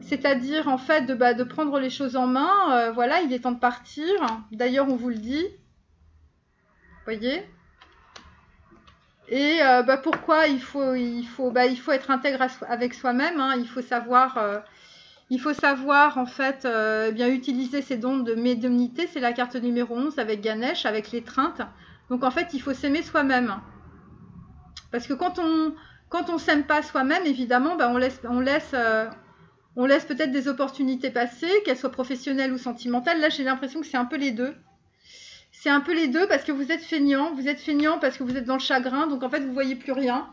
Speaker 1: C'est-à-dire en fait de prendre les choses en main. Voilà, il est temps de partir. D'ailleurs, on vous le dit. Vous voyez ? Et pourquoi il faut être intègre avec soi-même, hein. Il faut savoir Il faut savoir en fait bien utiliser ses dons de médiumnité. C'est la carte numéro 11 avec Ganesh, avec l'étreinte. Donc en fait, il faut s'aimer soi-même. Parce que quand on s'aime pas soi-même, évidemment, ben, on laisse peut-être des opportunités passer, qu'elles soient professionnelles ou sentimentales. Là, j'ai l'impression que c'est un peu les deux. C'est un peu les deux parce que vous êtes feignant. Vous êtes feignant parce que vous êtes dans le chagrin. Donc en fait, vous voyez plus rien.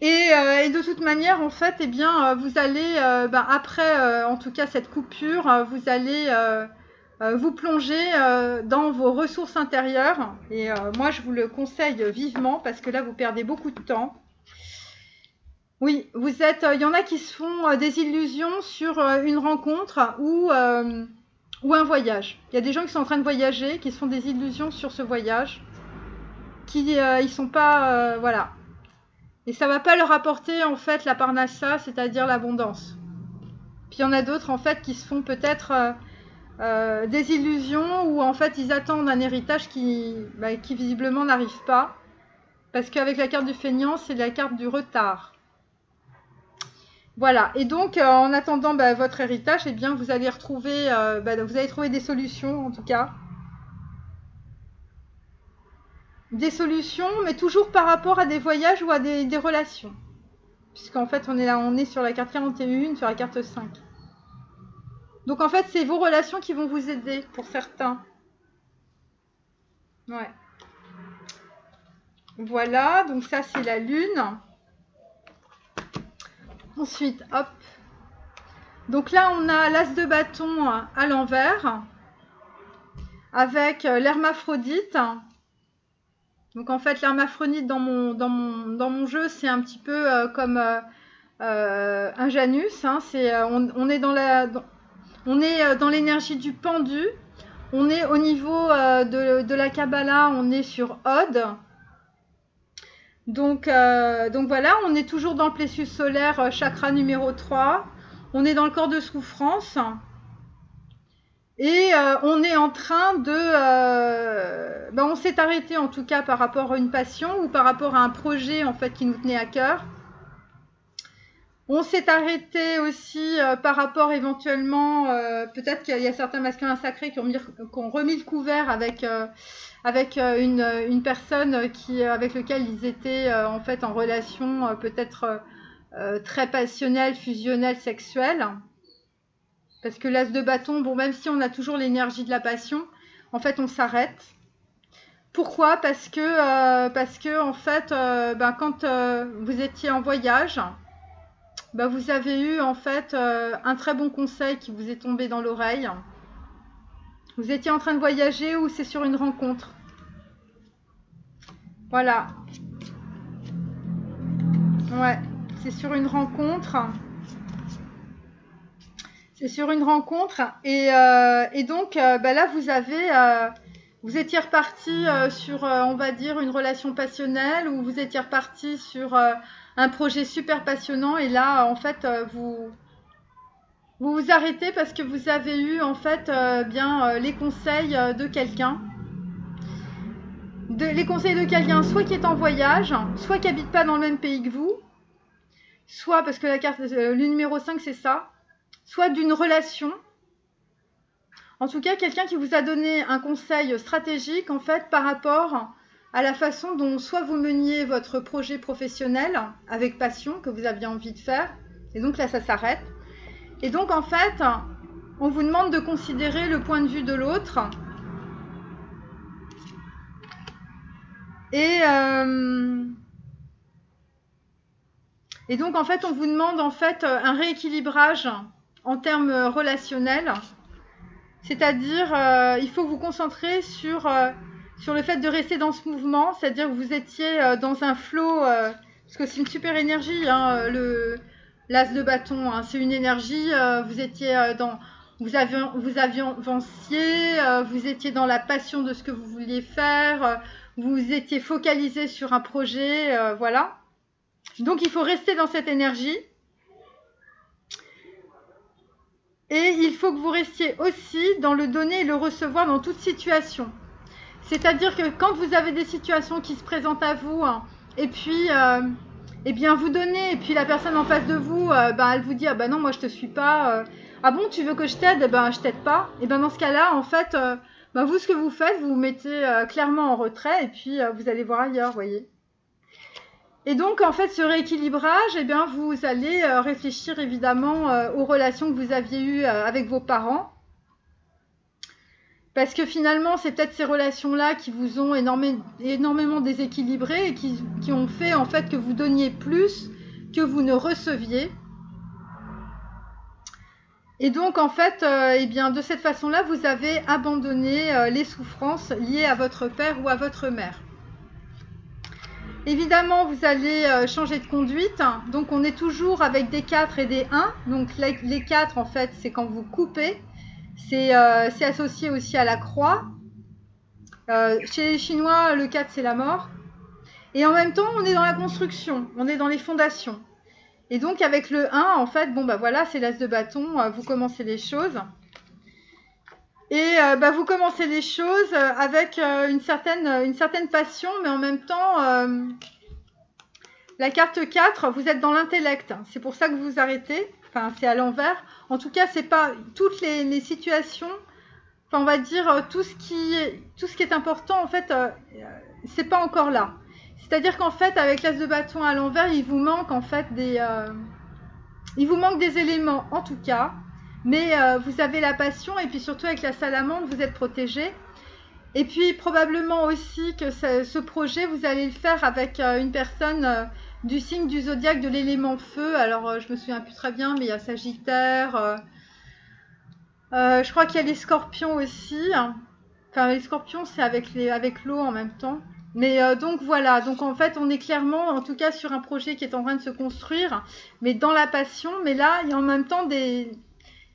Speaker 1: Et de toute manière, en fait, eh bien, vous allez, après, en tout cas, cette coupure, vous allez vous plonger dans vos ressources intérieures. Et moi, je vous le conseille vivement parce que là, vous perdez beaucoup de temps. Oui, il y en a qui se font des illusions sur une rencontre ou un voyage. Il y a des gens qui sont en train de voyager, qui se font des illusions sur ce voyage, qui ils sont pas, voilà. Et ça va pas leur apporter en fait la parnassa, c'est-à-dire l'abondance. Puis il y en a d'autres en fait qui se font peut-être des illusions où en fait ils attendent un héritage qui visiblement n'arrive pas. Parce qu'avec la carte du feignant, c'est la carte du retard. Voilà, et donc en attendant votre héritage, eh bien vous allez retrouver, vous allez trouver des solutions en tout cas. Des solutions, mais toujours par rapport à des voyages ou à des relations. Puisqu'en fait, on est sur la carte 41, sur la carte 5. Donc en fait, c'est vos relations qui vont vous aider pour certains. Ouais. Voilà, donc ça c'est la lune. Ensuite, hop. Donc là, on a l'as de bâton à l'envers. Avec l'hermaphrodite. Donc en fait, l'hermaphrodite dans mon jeu, c'est un petit peu comme un Janus. Hein, on est dans l'énergie du pendu. On est au niveau de la Kabbalah, on est sur Od. Donc voilà, on est toujours dans le plexus solaire, chakra numéro 3. On est dans le corps de souffrance. Et on est en train de... on s'est arrêté en tout cas par rapport à une passion ou par rapport à un projet en fait qui nous tenait à cœur. On s'est arrêté aussi par rapport éventuellement, peut-être qu'il y a certains masculins sacrés qui ont remis le couvert avec une personne avec laquelle ils étaient en fait en relation peut-être très passionnelle, fusionnelle, sexuelle. Parce que l'as de bâton, bon, même si on a toujours l'énergie de la passion, en fait, on s'arrête. Pourquoi ? Parce que en fait, quand vous étiez en voyage, vous avez eu en fait un très bon conseil qui vous est tombé dans l'oreille. Vous étiez en train de voyager ou c'est sur une rencontre. Voilà. Ouais, c'est sur une rencontre. C'est sur une rencontre et donc là vous étiez reparti sur on va dire une relation passionnelle ou vous étiez reparti sur un projet super passionnant et là en fait vous vous arrêtez parce que vous avez eu en fait les conseils de quelqu'un. Les conseils de quelqu'un soit qui est en voyage, soit qui habite pas dans le même pays que vous, soit parce que la carte le numéro 5 c'est ça. Soit d'une relation, en tout cas quelqu'un qui vous a donné un conseil stratégique en fait par rapport à la façon dont soit vous meniez votre projet professionnel avec passion que vous aviez envie de faire, et donc là ça s'arrête. Et donc en fait, on vous demande de considérer le point de vue de l'autre. Et donc en fait, on vous demande en fait un rééquilibrage en termes relationnels, c'est-à-dire il faut vous concentrer sur le fait de rester dans ce mouvement, c'est-à-dire que vous étiez dans un flow, parce que c'est une super énergie, hein, l'as de bâton, hein, c'est une énergie, vous étiez vous avanciez, vous étiez dans la passion de ce que vous vouliez faire, vous étiez focalisé sur un projet, voilà. Donc il faut rester dans cette énergie. Et il faut que vous restiez aussi dans le donner et le recevoir dans toute situation. C'est-à-dire que quand vous avez des situations qui se présentent à vous, hein, et puis eh bien vous donnez, et puis la personne en face de vous, elle vous dit ah ben non, moi je te suis pas, ah bon, tu veux que je t'aide, eh ben je t'aide pas, et ben dans ce cas-là, en fait, vous ce que vous faites, vous vous mettez clairement en retrait, et puis vous allez voir ailleurs, vous voyez. Et donc en fait ce rééquilibrage, eh bien vous allez réfléchir évidemment aux relations que vous aviez eues avec vos parents. Parce que finalement, c'est peut-être ces relations-là qui vous ont énormément déséquilibré et qui ont fait en fait que vous donniez plus que vous ne receviez. Et donc en fait, eh bien, de cette façon-là, vous avez abandonné les souffrances liées à votre père ou à votre mère. Évidemment, vous allez changer de conduite. Donc on est toujours avec des 4 et des 1. Donc les 4, en fait, c'est quand vous coupez. C'est associé aussi à la croix. Chez les Chinois, le 4, c'est la mort. Et en même temps, on est dans la construction, on est dans les fondations. Et donc, avec le 1, en fait, voilà, c'est l'as de bâton, vous commencez les choses. Et vous commencez les choses avec une certaine passion, mais en même temps, la carte 4, vous êtes dans l'intellect. C'est pour ça que vous vous arrêtez. Enfin, c'est à l'envers. En tout cas, c'est pas toutes les situations. Enfin, on va dire tout ce qui est important, en fait, c'est pas encore là. C'est-à-dire qu'en fait, avec l'as de bâton à l'envers, il vous manque en fait des éléments, en tout cas. Mais vous avez la passion, et puis surtout avec la salamandre, vous êtes protégé. Et puis probablement aussi que ce projet, vous allez le faire avec une personne du signe du zodiaque de l'élément feu. Alors, je me souviens plus très bien, mais il y a Sagittaire. Je crois qu'il y a les scorpions aussi. Enfin, les scorpions, c'est avec l'eau en même temps. Mais donc voilà, donc en fait, on est clairement, en tout cas, sur un projet qui est en train de se construire, mais dans la passion. Mais là, il y a en même temps des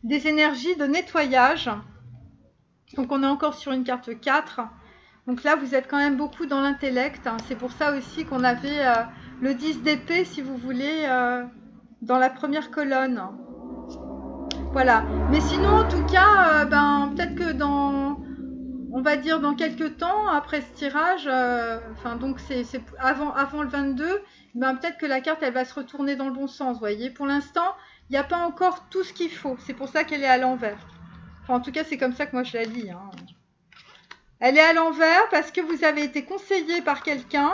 Speaker 1: énergies de nettoyage. Donc on est encore sur une carte 4. Donc là, vous êtes quand même beaucoup dans l'intellect. C'est pour ça aussi qu'on avait le 10 d'épée, si vous voulez, dans la première colonne. Voilà. Mais sinon, en tout cas, peut-être que on va dire dans quelques temps, après ce tirage, donc c'est avant le 22, peut-être que la carte, elle va se retourner dans le bon sens, vous voyez. Pour l'instant, il n'y a pas encore tout ce qu'il faut. C'est pour ça qu'elle est à l'envers. Enfin, en tout cas, c'est comme ça que moi je la lis. Elle est à l'envers parce que vous avez été conseillé par quelqu'un.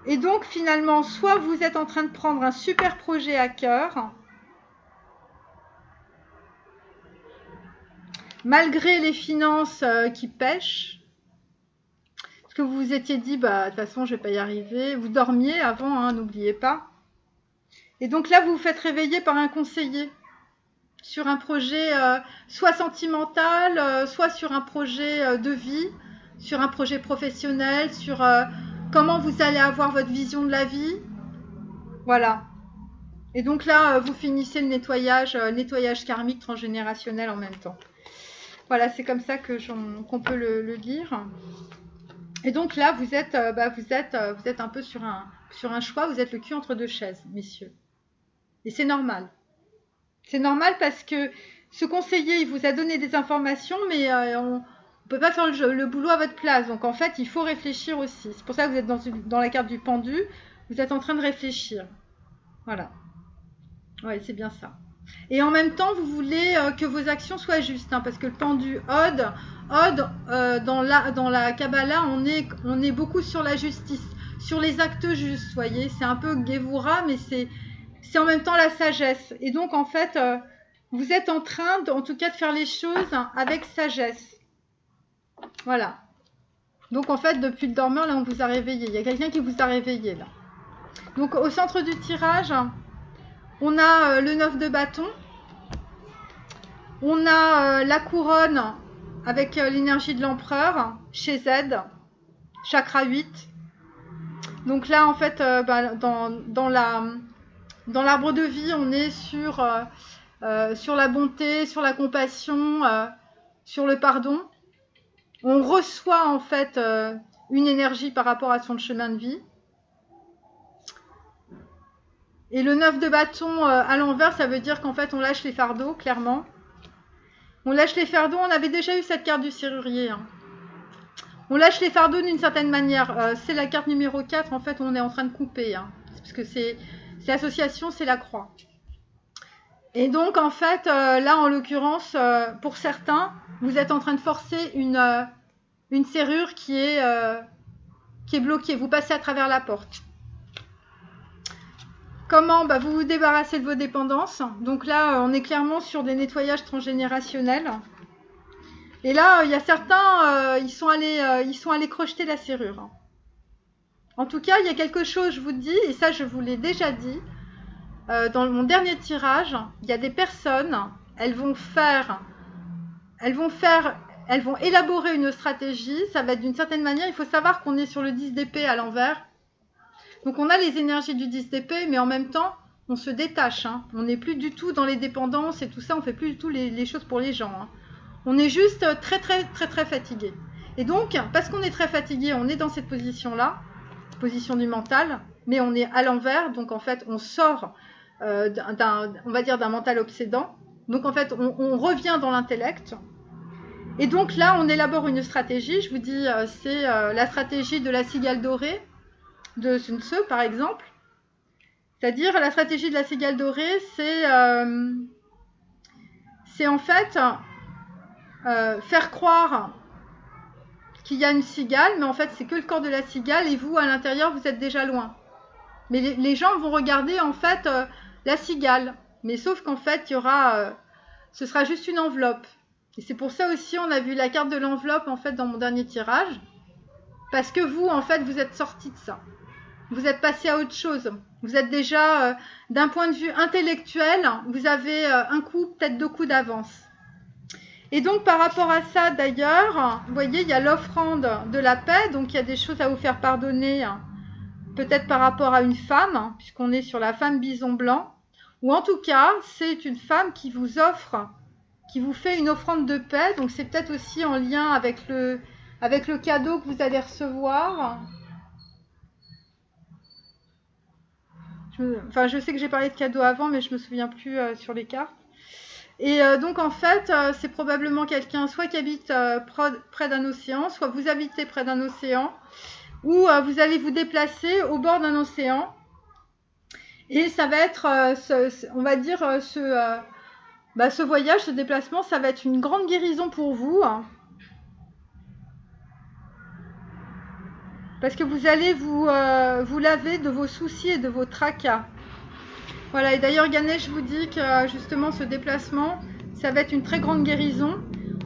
Speaker 1: Et donc, finalement, soit vous êtes en train de prendre un super projet à cœur, malgré les finances qui pêchent, parce que vous vous étiez dit, de toute façon, je ne vais pas y arriver. Vous dormiez avant, n'oubliez pas. Et donc là, vous vous faites réveiller par un conseiller sur un projet soit sentimental, soit sur un projet de vie, sur un projet professionnel, sur comment vous allez avoir votre vision de la vie. Voilà. Et donc là, vous finissez le nettoyage karmique transgénérationnel en même temps. Voilà, c'est comme ça qu'on peut le lire. Et donc là, vous êtes un peu sur un choix, vous êtes le cul entre deux chaises, messieurs. Et c'est normal. C'est normal parce que ce conseiller, il vous a donné des informations, mais on ne peut pas faire le boulot à votre place. Donc en fait, il faut réfléchir aussi. C'est pour ça que vous êtes dans la carte du pendu. Vous êtes en train de réfléchir. Voilà. Ouais, c'est bien ça. Et en même temps, vous voulez que vos actions soient justes. Parce que le pendu Od, dans la Kabbalah, on est beaucoup sur la justice, sur les actes justes, vous voyez. C'est un peu Gevura, mais c'est en même temps la sagesse. Et donc, en fait, vous êtes en train, en tout cas, de faire les choses avec sagesse. Voilà. Donc, en fait, depuis le dormeur, là, on vous a réveillé. Il y a quelqu'un qui vous a réveillé, là. Donc, au centre du tirage, on a le 9 de bâton. On a la couronne avec l'énergie de l'empereur chez Z, chakra 8. Donc là, en fait, dans l'arbre de vie, on est sur la bonté, sur la compassion, sur le pardon. On reçoit en fait une énergie par rapport à son chemin de vie. Et le 9 de bâton à l'envers, ça veut dire qu'en fait on lâche les fardeaux, clairement. On lâche les fardeaux, on avait déjà eu cette carte du serrurier. On lâche les fardeaux d'une certaine manière. C'est la carte numéro 4, en fait, on est en train de couper. Hein, parce que c'est l'association, c'est la croix. Et donc, en fait, là, en l'occurrence, pour certains, vous êtes en train de forcer une serrure qui est bloquée. Vous passez à travers la porte. Comment? Vous vous débarrassez de vos dépendances. Donc là, on est clairement sur des nettoyages transgénérationnels. Et là, il y a certains, ils sont allés crocheter la serrure. En tout cas, il y a quelque chose, je vous dis, et ça, je vous l'ai déjà dit, dans mon dernier tirage, il y a des personnes, elles vont élaborer une stratégie. Ça va être d'une certaine manière, il faut savoir qu'on est sur le 10 d'épée à l'envers. Donc on a les énergies du 10 d'épée, mais en même temps, on se détache. Hein. On n'est plus du tout dans les dépendances et tout ça, on ne fait plus du tout les choses pour les gens. Hein. On est juste très fatigué. Et donc, parce qu'on est très fatigué, on est dans cette position-là, position du mental, mais on est à l'envers, donc en fait, on sort on va dire d'un mental obsédant. Donc en fait, on revient dans l'intellect. Et donc là, on élabore une stratégie. Je vous dis, c'est la stratégie de la cigale dorée, de Sun Tzu, par exemple. C'est-à-dire, la stratégie de la cigale dorée, c'est en fait faire croire qu'il y a une cigale, mais en fait, c'est que le corps de la cigale, et vous, à l'intérieur, vous êtes déjà loin. Mais les gens vont regarder, en fait, la cigale. Mais sauf qu'en fait, ce sera juste une enveloppe. Et c'est pour ça aussi, on a vu la carte de l'enveloppe, en fait, dans mon dernier tirage. Parce que vous, en fait, vous êtes sorti de ça. Vous êtes passé à autre chose. Vous êtes déjà, d'un point de vue intellectuel, vous avez un coup, peut-être 2 coups d'avance. Et donc, par rapport à ça, d'ailleurs, vous voyez, il y a l'offrande de la paix. Donc, il y a des choses à vous faire pardonner, peut-être par rapport à une femme, puisqu'on est sur la femme bison blanc. Ou en tout cas, c'est une femme qui vous offre, qui vous fait une offrande de paix. Donc, c'est peut-être aussi en lien avec le cadeau que vous allez recevoir. Je sais que j'ai parlé de cadeau avant, mais je ne me souviens plus sur les cartes. Et donc, en fait, c'est probablement quelqu'un soit qui habite près d'un océan, soit vous habitez près d'un océan, ou vous allez vous déplacer au bord d'un océan. Et ça va être, on va dire, ce voyage, ce déplacement, ça va être une grande guérison pour vous. Parce que vous allez vous laver de vos soucis et de vos tracas. Voilà, et d'ailleurs, Ganesh vous dit que justement, ce déplacement, ça va être une très grande guérison.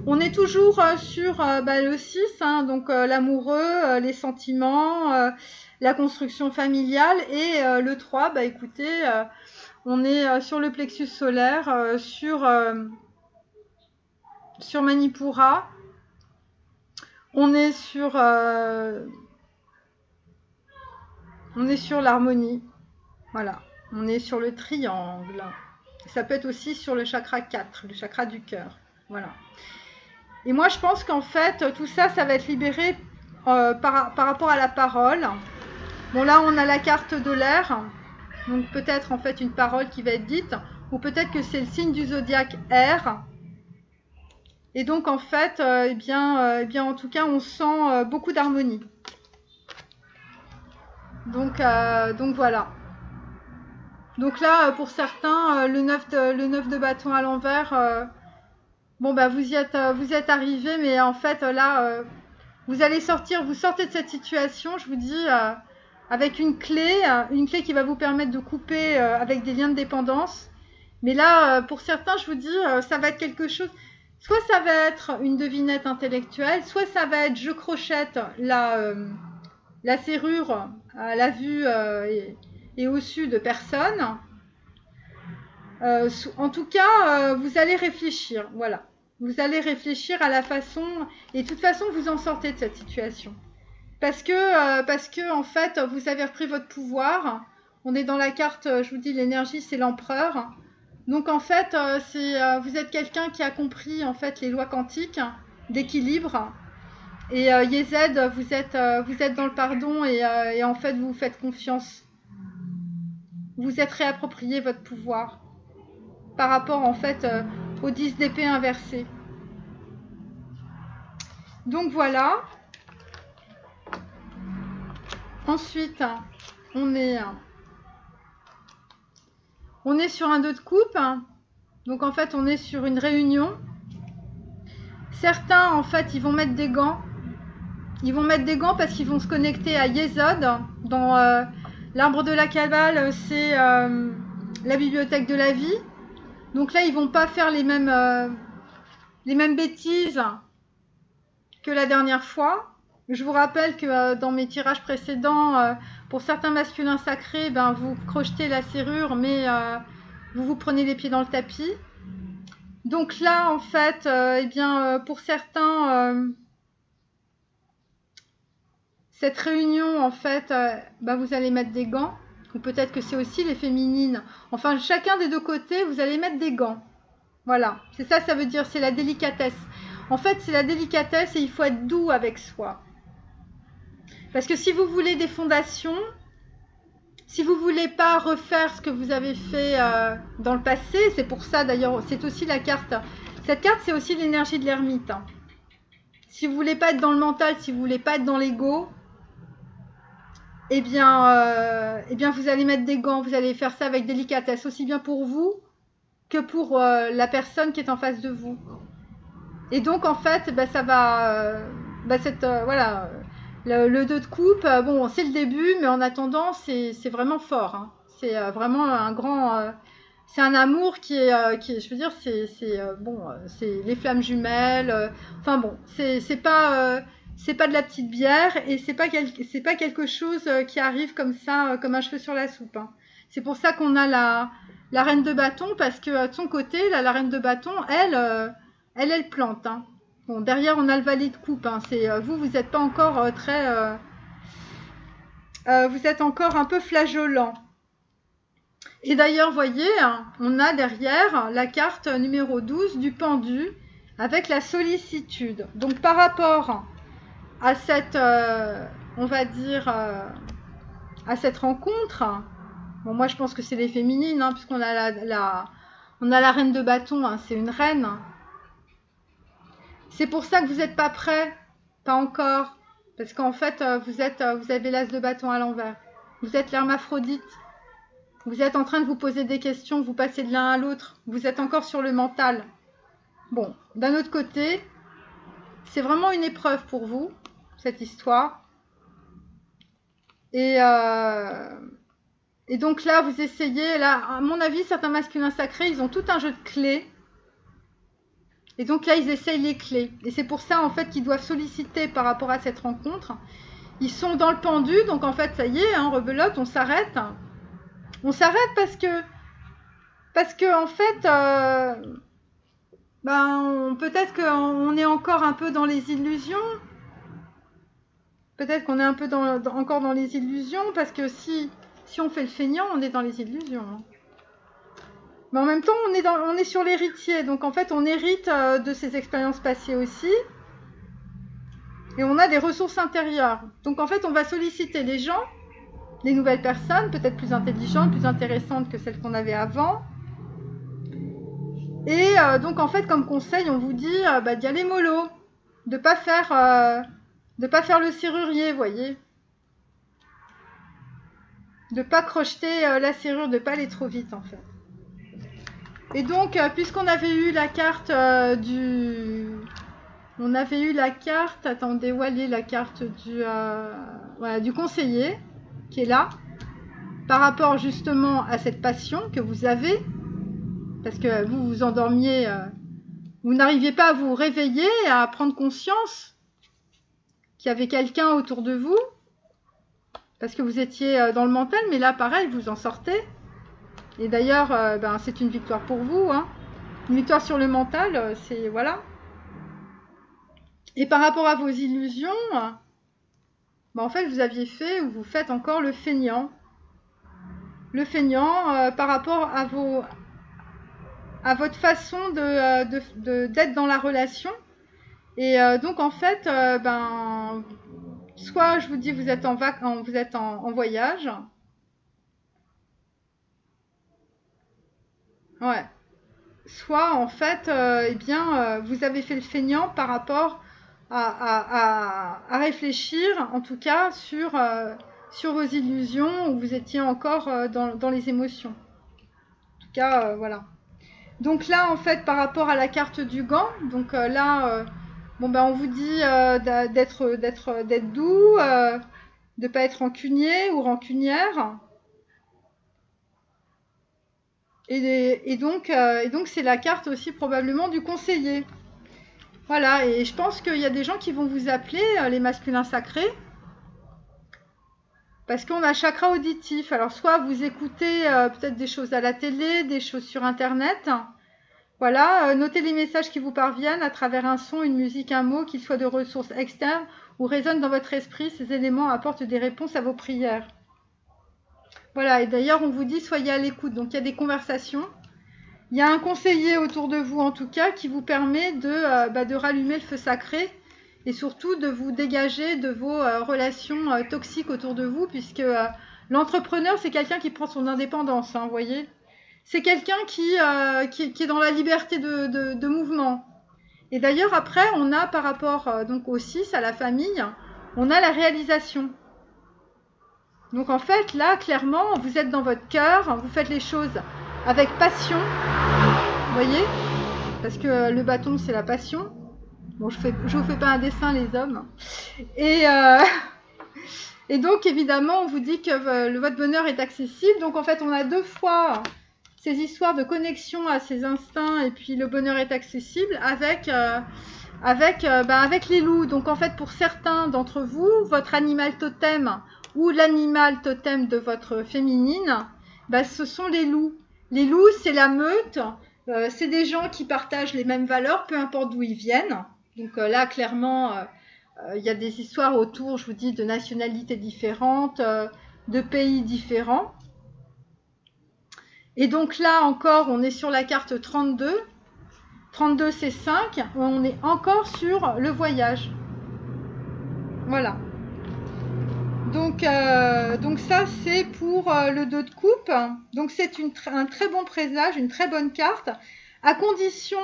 Speaker 1: On est toujours sur le 6, hein, donc l'amoureux, les sentiments, la construction familiale. Et le 3, écoutez, on est sur le plexus solaire, sur Manipura. On est sur l'harmonie. Voilà. On est sur le triangle. Ça peut être aussi sur le chakra 4, le chakra du cœur. Voilà. Et moi, je pense qu'en fait, tout ça, ça va être libéré par rapport à la parole. Bon, là, on a la carte de l'air. Donc, peut-être, en fait, une parole qui va être dite. Ou peut-être que c'est le signe du zodiaque air. Et donc, en fait, eh bien, en tout cas, on sent beaucoup d'harmonie. Donc, voilà. Donc là, pour certains, le 9 de bâton à l'envers, vous êtes arrivés, mais en fait, là, vous allez vous sortez de cette situation, je vous dis, avec une clé qui va vous permettre de couper avec des liens de dépendance. Mais là, pour certains, je vous dis, ça va être quelque chose, soit ça va être une devinette intellectuelle, soit ça va être je crochette la serrure à la vue et au su de personne. En tout cas, vous allez réfléchir, voilà. Vous allez réfléchir à la façon, et de toute façon, vous en sortez de cette situation. Parce que en fait, vous avez repris votre pouvoir. On est dans la carte, je vous dis, l'énergie, c'est l'empereur. Donc en fait, vous êtes quelqu'un qui a compris en fait les lois quantiques d'équilibre. Et Yézed, vous êtes dans le pardon et en fait, vous faites confiance. Vous êtes réapproprié votre pouvoir par rapport en fait au 10 d'épée inversé. Donc voilà. Ensuite, on est sur un 2 de coupe. Donc en fait, on est sur une réunion. Certains, en fait, ils vont mettre des gants. Ils vont mettre des gants parce qu'ils vont se connecter à Yesod. Dans l'arbre de la Kabbale, c'est la bibliothèque de la vie. Donc là, ils vont pas faire les mêmes bêtises que la dernière fois. Je vous rappelle que dans mes tirages précédents, pour certains masculins sacrés, ben, vous crochetez la serrure, mais vous vous prenez les pieds dans le tapis. Donc là, en fait, pour certains, cette réunion, en fait, vous allez mettre des gants. Ou peut-être que c'est aussi les féminines. Enfin, chacun des deux côtés, vous allez mettre des gants. Voilà, c'est ça, ça veut dire, c'est la délicatesse. En fait, c'est la délicatesse et il faut être doux avec soi. Parce que si vous voulez des fondations, si vous ne voulez pas refaire ce que vous avez fait dans le passé, c'est pour ça d'ailleurs, c'est aussi la carte. Cette carte, c'est aussi l'énergie de l'ermite. Si vous ne voulez pas être dans le mental, si vous ne voulez pas être dans l'ego, eh bien, vous allez mettre des gants, vous allez faire ça avec délicatesse, aussi bien pour vous que pour la personne qui est en face de vous. Et donc, en fait, ça va... voilà, le 2 de coupe, bon, c'est le début, mais en attendant, c'est vraiment fort. Hein. C'est vraiment un grand... c'est un amour qui est, je veux dire, c'est les flammes jumelles. Enfin bon, c'est pas de la petite bière et c'est pas quelque chose qui arrive comme ça, comme un cheveu sur la soupe. Hein. C'est pour ça qu'on a la reine de bâton, parce que de son côté, là, la reine de bâton, elle plante. Hein. Bon, derrière, on a le valet de coupe. Hein. C'est vous n'êtes pas encore vous êtes encore un peu flageolant. Et d'ailleurs, voyez, hein, on a derrière la carte numéro 12 du pendu avec la sollicitude. Donc, par rapport à cette, on va dire, à cette rencontre, bon, moi, je pense que c'est les féminines, hein, puisqu'on a on a la reine de bâton, hein, c'est une reine. C'est pour ça que vous n'êtes pas prêt, pas encore, parce qu'en fait, vous avez l'as de bâton à l'envers. Vous êtes l'hermaphrodite. Vous êtes en train de vous poser des questions, vous passez de l'un à l'autre. Vous êtes encore sur le mental. Bon, d'un autre côté, c'est vraiment une épreuve pour vous, cette histoire. Et donc là, vous essayez, là, à mon avis, certains masculins sacrés, ils ont tout un jeu de clés. Et donc là, ils essayent les clés. Et c'est pour ça, en fait, qu'ils doivent solliciter par rapport à cette rencontre. Ils sont dans le pendu, donc en fait, ça y est, hein, rebelote, on s'arrête. On s'arrête parce que en fait, peut-être qu'on est encore un peu dans les illusions. Peut-être qu'on est un peu encore dans les illusions, parce que si on fait le feignant, on est dans les illusions. Hein. Mais en même temps, on est sur l'héritier, donc en fait, on hérite de ces expériences passées aussi. Et on a des ressources intérieures. Donc en fait, on va solliciter les gens, les nouvelles personnes, peut-être plus intelligentes, plus intéressantes que celles qu'on avait avant. Et donc en fait, comme conseil, on vous dit d'y aller mollo, de pas faire le serrurier, voyez. De pas crocheter la serrure, de pas aller trop vite en fait. Et donc, puisqu'on avait eu la carte on avait eu la carte, attendez, où elle est la carte du conseiller, qui est là, par rapport justement à cette passion que vous avez, parce que vous vous endormiez, vous n'arriviez pas à vous réveiller, à prendre conscience qu'il y avait quelqu'un autour de vous, parce que vous étiez dans le mental, mais là, pareil, vous en sortez. Et d'ailleurs, c'est une victoire pour vous. Hein. Une victoire sur le mental, c'est... Voilà. Et par rapport à vos illusions, en fait, vous aviez fait, ou vous faites encore le feignant. Le feignant par rapport à votre façon d'être dans la relation. Et donc, en fait, soit je vous dis, vous êtes en voyage. Ouais. Soit, en fait, vous avez fait le feignant par rapport à réfléchir, en tout cas, sur sur vos illusions, où vous étiez encore dans les émotions. En tout cas, voilà. Donc là, en fait, par rapport à la carte du gant, donc là, bon, ben, on vous dit d'être doux, de ne pas être rancunier ou rancunière. Et donc, c'est la carte aussi probablement du conseiller. Voilà, et je pense qu'il y a des gens qui vont vous appeler les masculins sacrés. Parce qu'on a chakra auditif. Alors, soit vous écoutez peut-être des choses à la télé, des choses sur Internet. Voilà, notez les messages qui vous parviennent à travers un son, une musique, un mot, qu'ils soient de ressources externes ou résonnent dans votre esprit. Ces éléments apportent des réponses à vos prières. Voilà, et d'ailleurs, on vous dit soyez à l'écoute. Donc, il y a des conversations. Il y a un conseiller autour de vous, en tout cas, qui vous permet de rallumer le feu sacré et surtout de vous dégager de vos relations toxiques autour de vous, puisque l'entrepreneur, c'est quelqu'un qui prend son indépendance, hein, vous voyez. C'est quelqu'un qui est dans la liberté de mouvement. Et d'ailleurs, après, on a par rapport donc au 6, à la famille, on a la réalisation. Donc en fait, là, clairement, vous êtes dans votre cœur, vous faites les choses avec passion, vous voyez, parce que le bâton, c'est la passion. Bon, je vous fais pas un dessin, les hommes. Et donc, évidemment, on vous dit que votre bonheur est accessible. Donc, en fait, on a deux fois ces histoires de connexion à ses instincts et puis le bonheur est accessible avec les loups. Donc, en fait, pour certains d'entre vous, votre animal totem ou l'animal totem de votre féminine, ce sont les loups. Les loups, c'est la meute. C'est des gens qui partagent les mêmes valeurs, peu importe d'où ils viennent. Donc là, clairement, il y a des histoires autour, je vous dis, de nationalités différentes, de pays différents. Et donc là, encore, on est sur la carte 32. 32, c'est 5. On est encore sur le voyage. Voilà. Donc ça, c'est pour le 2 de coupe. Donc c'est un très bon présage, une très bonne carte. À condition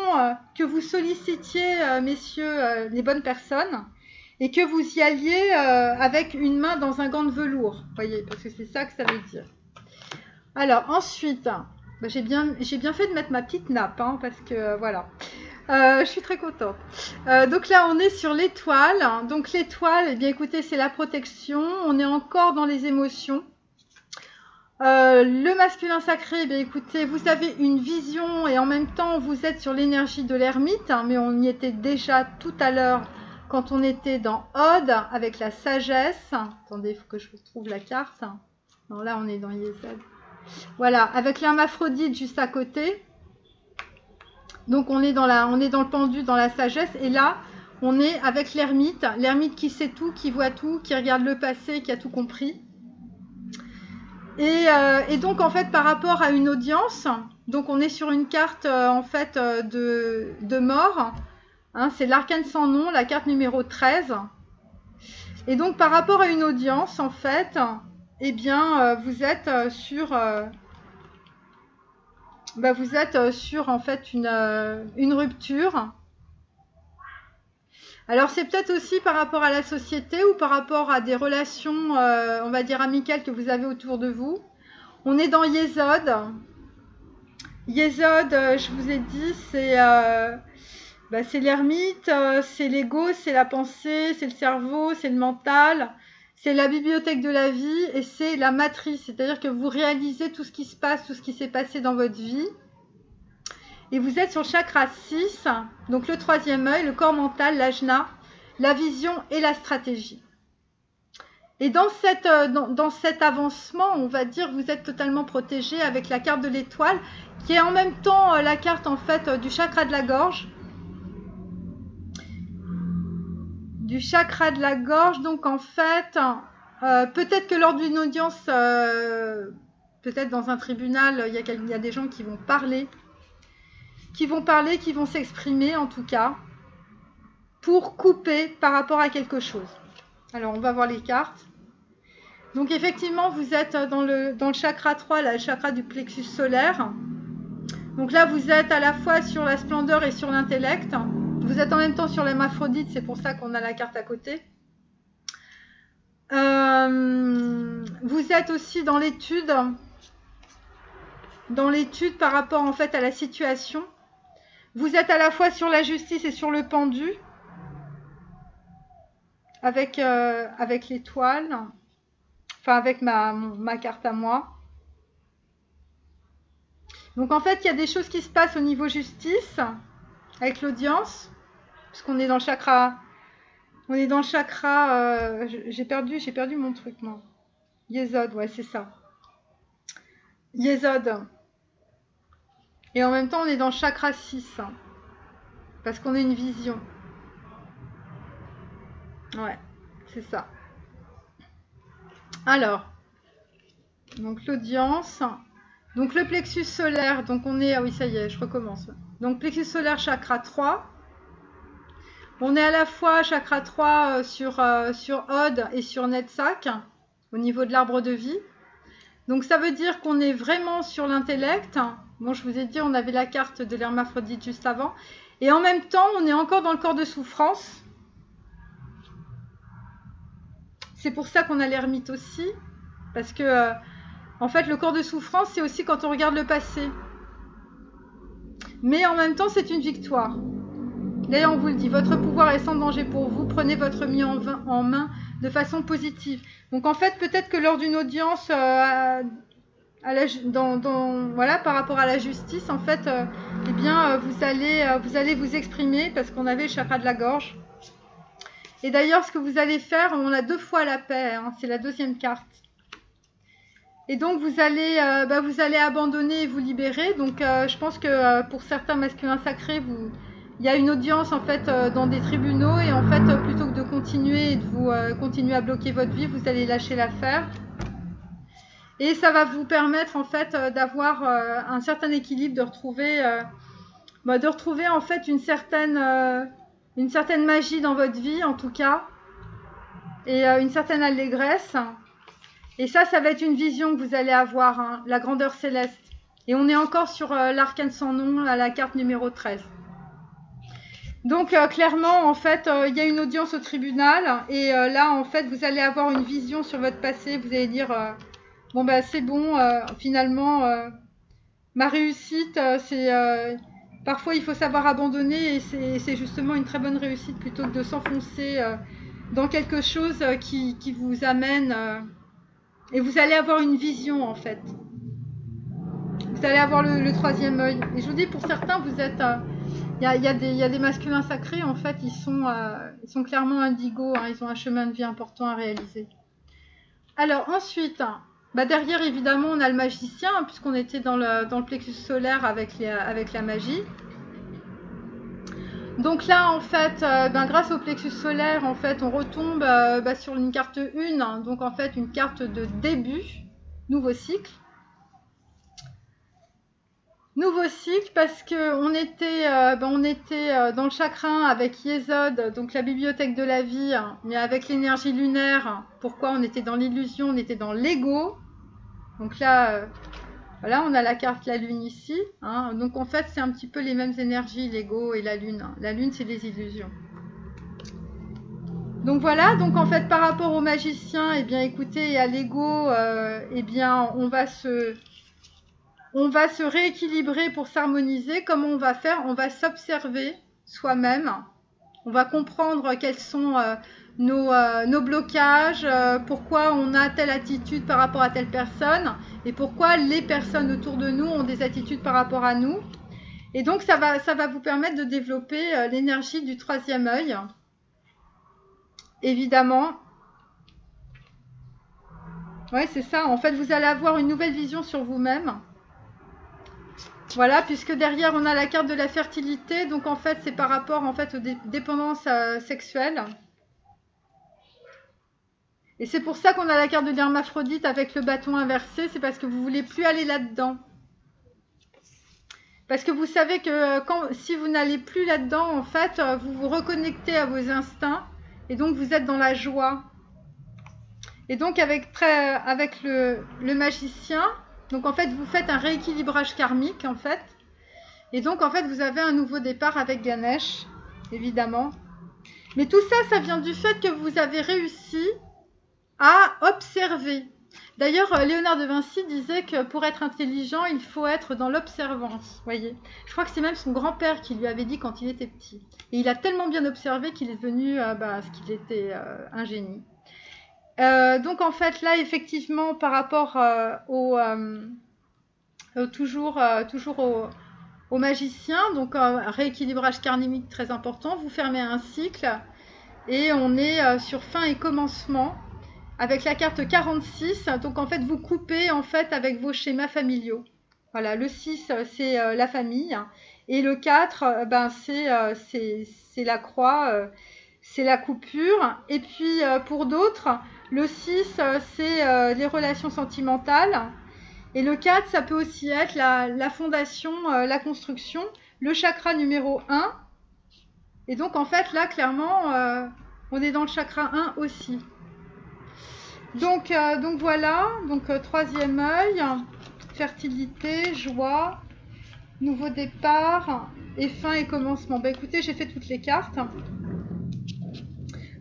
Speaker 1: que vous sollicitiez, messieurs, les bonnes personnes et que vous y alliez avec une main dans un gant de velours, voyez, parce que c'est ça que ça veut dire. Alors ensuite, j'ai bien fait de mettre ma petite nappe, hein, parce que voilà, je suis très contente. Donc là, on est sur l'étoile. Donc l'étoile, eh bien écoutez, c'est la protection. On est encore dans les émotions. Le masculin sacré, eh bien écoutez, vous avez une vision et en même temps vous êtes sur l'énergie de l'ermite, hein, mais on y était déjà tout à l'heure quand on était dans Ode avec la sagesse. Attendez, il faut que je retrouve la carte. Non, là on est dans Yesod. Voilà, avec l'hermaphrodite juste à côté. Donc on est dans le pendu, dans la sagesse, et là on est avec l'ermite qui sait tout, qui voit tout, qui regarde le passé, qui a tout compris. Et donc en fait par rapport à une audience, donc on est sur une carte en fait de mort, hein, c'est l'arcane sans nom, la carte numéro 13. Et donc par rapport à une audience en fait, eh bien vous êtes sur en fait une rupture. Alors c'est peut-être aussi par rapport à la société ou par rapport à des relations, on va dire amicales que vous avez autour de vous. On est dans Yesod. Yesod, je vous ai dit, c'est l'ermite, c'est l'ego, c'est la pensée, c'est le cerveau, c'est le mental, c'est la bibliothèque de la vie et c'est la matrice. C'est-à-dire que vous réalisez tout ce qui se passe, tout ce qui s'est passé dans votre vie. Et vous êtes sur le chakra 6, donc le troisième œil, le corps mental, l'ajna, la vision et la stratégie. Et dans cet avancement, on va dire, vous êtes totalement protégé avec la carte de l'étoile, qui est en même temps la carte en fait du chakra de la gorge. Du chakra de la gorge, donc en fait, peut-être que lors d'une audience, peut-être dans un tribunal, il y a des gens qui vont parler, qui vont s'exprimer en tout cas, pour couper par rapport à quelque chose. Alors on va voir les cartes. Donc effectivement, vous êtes dans le chakra 3, le chakra du plexus solaire. Donc là, vous êtes à la fois sur la splendeur et sur l'intellect. Vous êtes en même temps sur l'hermaphrodite, c'est pour ça qu'on a la carte à côté. vous êtes aussi dans l'étude par rapport en fait à la situation. Vous êtes à la fois sur la justice et sur le pendu, avec l'étoile, enfin avec ma carte à moi. Donc en fait, il y a des choses qui se passent au niveau justice, avec l'audience, puisqu'on est dans le chakra. On est dans le chakra. J'ai perdu mon truc, moi. Yesod, ouais, c'est ça. Yesod. Et en même temps, on est dans le chakra 6. Parce qu'on a une vision. Ouais, c'est ça. Alors, donc l'audience. Donc le plexus solaire, donc on est... Ah oui, ça y est, je recommence. Donc plexus solaire, chakra 3. On est à la fois chakra 3 sur Od et sur Netsak, au niveau de l'arbre de vie. Donc ça veut dire qu'on est vraiment sur l'intellect. Bon, je vous ai dit, on avait la carte de l'hermaphrodite juste avant. Et en même temps, on est encore dans le corps de souffrance. C'est pour ça qu'on a l'ermite aussi. Parce que, en fait, le corps de souffrance, c'est aussi quand on regarde le passé. Mais en même temps, c'est une victoire. D'ailleurs, on vous le dit, votre pouvoir est sans danger pour vous. Prenez votre vie en main de façon positive. Donc, en fait, peut-être que lors d'une audience, voilà, par rapport à la justice, en fait, eh bien, vous allez vous exprimer parce qu'on avait le chakra de la gorge. Et d'ailleurs, ce que vous allez faire, on a 2 fois la paix. Hein, c'est la 2e carte. Et donc, vous allez abandonner et vous libérer. Donc, je pense que pour certains masculins sacrés, il y a une audience en fait dans des tribunaux et en fait plutôt que de continuer et de vous continuer à bloquer votre vie, vous allez lâcher l'affaire et ça va vous permettre en fait d'avoir un certain équilibre, de retrouver en fait une certaine magie dans votre vie en tout cas et une certaine allégresse et ça va être une vision que vous allez avoir, hein, la grandeur céleste et on est encore sur l'arcane sans nom à la carte numéro 13. Donc clairement, en fait, il y a une audience au tribunal et là, en fait, vous allez avoir une vision sur votre passé. Vous allez dire, bon, bah c'est bon, finalement, ma réussite, parfois, il faut savoir abandonner et c'est justement une très bonne réussite plutôt que de s'enfoncer dans quelque chose qui vous amène... et vous allez avoir une vision, en fait. Vous allez avoir le 3e œil. Et je vous dis, pour certains, vous êtes... Il y a des masculins sacrés, en fait, ils sont clairement indigos, hein, ils ont un chemin de vie important à réaliser. Alors ensuite, derrière évidemment on a le magicien, hein, puisqu'on était dans le plexus solaire avec la magie. Donc là en fait, grâce au plexus solaire, en fait, on retombe sur une carte 1, hein, donc en fait une carte de début, nouveau cycle. Nouveau cycle parce que on était dans le chakra 1 avec Yesod, donc la bibliothèque de la vie, hein, mais avec l'énergie lunaire. Pourquoi on était dans l'illusion, on était dans l'ego. Donc là, voilà, on a la carte la lune ici. Hein, donc en fait, c'est un petit peu les mêmes énergies, l'ego et la lune. Hein. La lune, c'est les illusions. Donc voilà, donc en fait, par rapport au magicien, eh bien écoutez, et à l'ego, eh bien on va se rééquilibrer pour s'harmoniser. Comment on va faire? On va s'observer soi-même. On va comprendre quels sont nos blocages, pourquoi on a telle attitude par rapport à telle personne et pourquoi les personnes autour de nous ont des attitudes par rapport à nous. Et donc, ça va vous permettre de développer l'énergie du 3e œil. Évidemment. Ouais, c'est ça. En fait, vous allez avoir une nouvelle vision sur vous-même. Voilà, puisque derrière on a la carte de la fertilité, donc en fait c'est par rapport en fait aux dépendances sexuelles. Et c'est pour ça qu'on a la carte de l'hermaphrodite avec le bâton inversé, c'est parce que vous voulez plus aller là-dedans. Parce que vous savez que si vous n'allez plus là-dedans, en fait, vous vous reconnectez à vos instincts et donc vous êtes dans la joie. Et donc avec le magicien, donc en fait vous faites un rééquilibrage karmique en fait. Et donc en fait vous avez un nouveau départ avec Ganesh, évidemment. Mais tout ça, ça vient du fait que vous avez réussi à observer. D'ailleurs, Léonard de Vinci disait que pour être intelligent, il faut être dans l'observance, voyez. Je crois que c'est même son grand-père qui lui avait dit quand il était petit. Et il a tellement bien observé qu'il est devenu ce qu'il était un génie. Donc en fait, là, effectivement, par rapport toujours au magicien, donc rééquilibrage karmique très important, vous fermez un cycle et on est sur fin et commencement. Avec la carte 46, donc en fait vous coupez en fait avec vos schémas familiaux. Voilà, le 6 c'est la famille et le 4 c'est la croix, c'est la coupure. Et puis pour d'autres, le 6 c'est les relations sentimentales et le 4 ça peut aussi être la fondation, la construction, le chakra numéro 1. Et donc en fait là clairement on est dans le chakra 1 aussi. Donc voilà, troisième œil, fertilité, joie, nouveau départ et fin et commencement. Bah écoutez, j'ai fait toutes les cartes.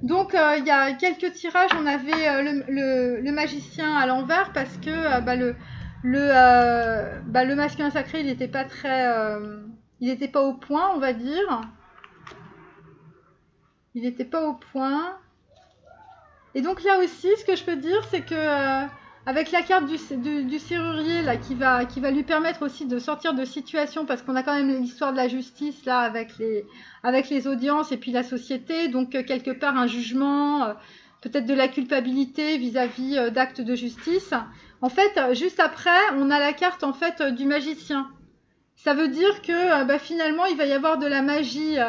Speaker 1: Donc il y a quelques tirages, on avait le magicien à l'envers parce que le masculin sacré, il n'était pas il n'était pas au point, on va dire. Il n'était pas au point. Et donc là aussi, ce que je peux dire, c'est que avec la carte du serrurier là, qui va lui permettre aussi de sortir de situation, parce qu'on a quand même l'histoire de la justice là avec les audiences et puis la société, donc quelque part un jugement, peut-être de la culpabilité vis-à-vis d'actes de justice. En fait, juste après, on a la carte en fait du magicien. Ça veut dire que finalement, il va y avoir de la magie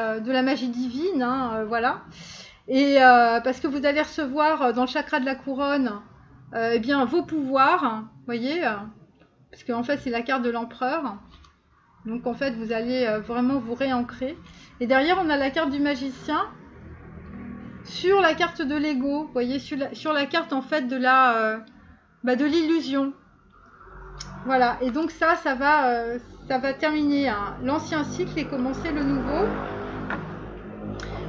Speaker 1: divine, hein, voilà. Et parce que vous allez recevoir dans le chakra de la couronne eh bien, vos pouvoirs, voyez, parce qu'en fait c'est la carte de l'empereur. Donc en fait vous allez vraiment vous réancrer. Et derrière on a la carte du magicien sur la carte de l'ego, voyez, sur la carte en fait de de l'illusion. Voilà, et donc ça va terminer l'ancien cycle et commencer le nouveau.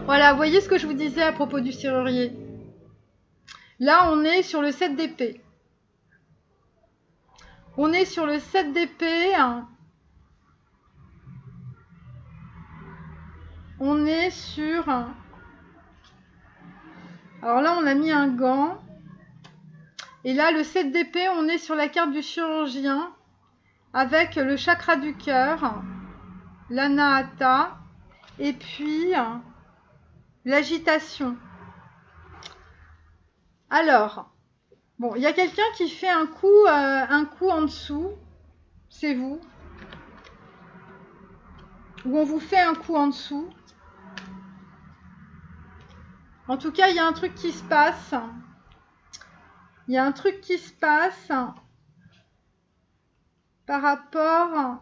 Speaker 1: Voilà, vous voyez ce que je vous disais à propos du serrurier. Là, on est sur le 7 d'épée. On est sur le 7 d'épée. On est sur... Alors là, on a mis un gant. Et là, le 7 d'épée, on est sur la carte du chirurgien avec le chakra du cœur, l'anahata, et puis l'agitation. Alors, bon, il y a quelqu'un qui fait un coup en dessous, c'est vous, ou on vous fait un coup en dessous. En tout cas, il y a un truc qui se passe. Il y a un truc qui se passe par rapport...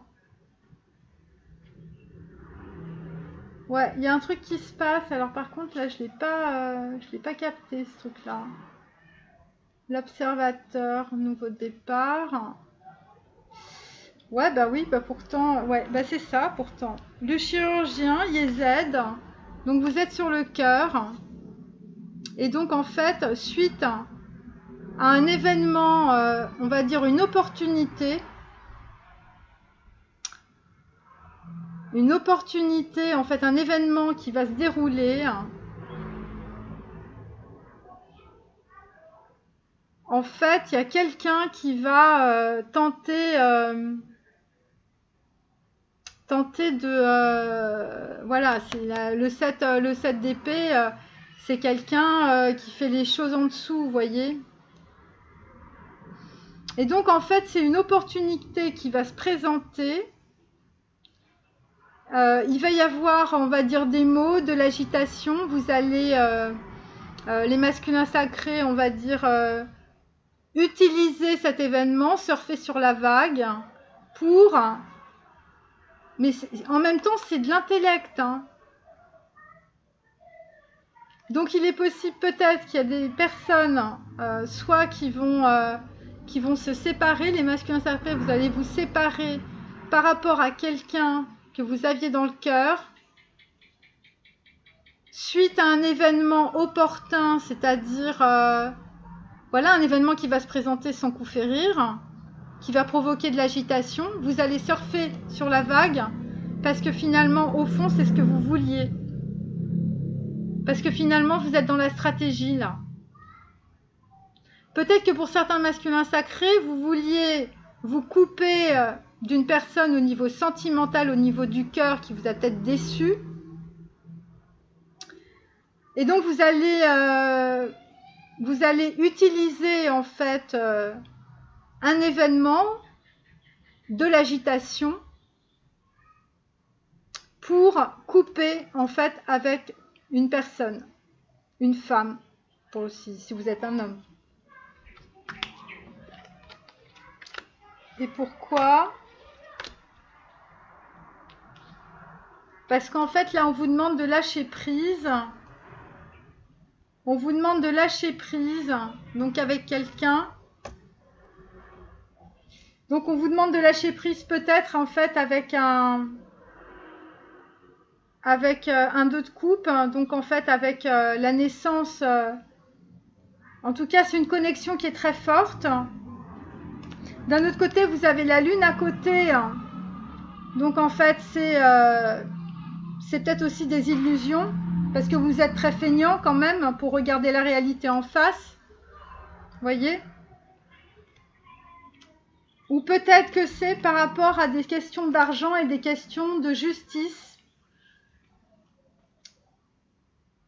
Speaker 1: Ouais, il y a un truc qui se passe. Alors par contre, là, je l'ai pas capté, ce truc-là. L'observateur, nouveau départ. Ouais, bah oui, bah pourtant... Ouais, bah c'est ça, pourtant. Le chirurgien, Yézed. Donc vous êtes sur le cœur. Et donc en fait, suite à un événement, on va dire une opportunité, en fait un événement qui va se dérouler. En fait, il y a quelqu'un qui va tenter de... voilà, c'est le 7 d'épée, c'est quelqu'un qui fait les choses en dessous, vous voyez. Et donc, en fait, c'est une opportunité qui va se présenter. Il va y avoir, on va dire, des mots, de l'agitation. Vous allez, les masculins sacrés, on va dire, utiliser cet événement, surfer sur la vague pour... Mais en même temps, c'est de l'intellect. Hein. Donc, il est possible peut-être qu'il y a des personnes, soit qui vont se séparer. Les masculins sacrés, vous allez vous séparer par rapport à quelqu'un que vous aviez dans le cœur. Suite à un événement opportun, c'est-à-dire voilà un événement qui va se présenter sans coup férir, qui va provoquer de l'agitation. Vous allez surfer sur la vague parce que finalement, au fond, c'est ce que vous vouliez. Parce que finalement, vous êtes dans la stratégie là. Peut-être que pour certains masculins sacrés, vous vouliez vous couper d'une personne au niveau sentimental, au niveau du cœur, qui vous a peut-être déçu. Et donc vous allez utiliser en fait un événement, de l'agitation, pour couper en fait avec une personne, une femme, pour aussi, si vous êtes un homme. Et pourquoi? Parce qu'en fait, là, on vous demande de lâcher prise. On vous demande de lâcher prise, donc avec quelqu'un. Donc, on vous demande de lâcher prise peut-être, en fait, avec un 2 de coupe. Donc, en fait, avec la naissance. En tout cas, c'est une connexion qui est très forte. D'un autre côté, vous avez la lune à côté. Donc, en fait, c'est peut-être aussi des illusions. Parce que vous êtes très feignant quand même pour regarder la réalité en face. Voyez? Ou peut-être que c'est par rapport à des questions d'argent et des questions de justice.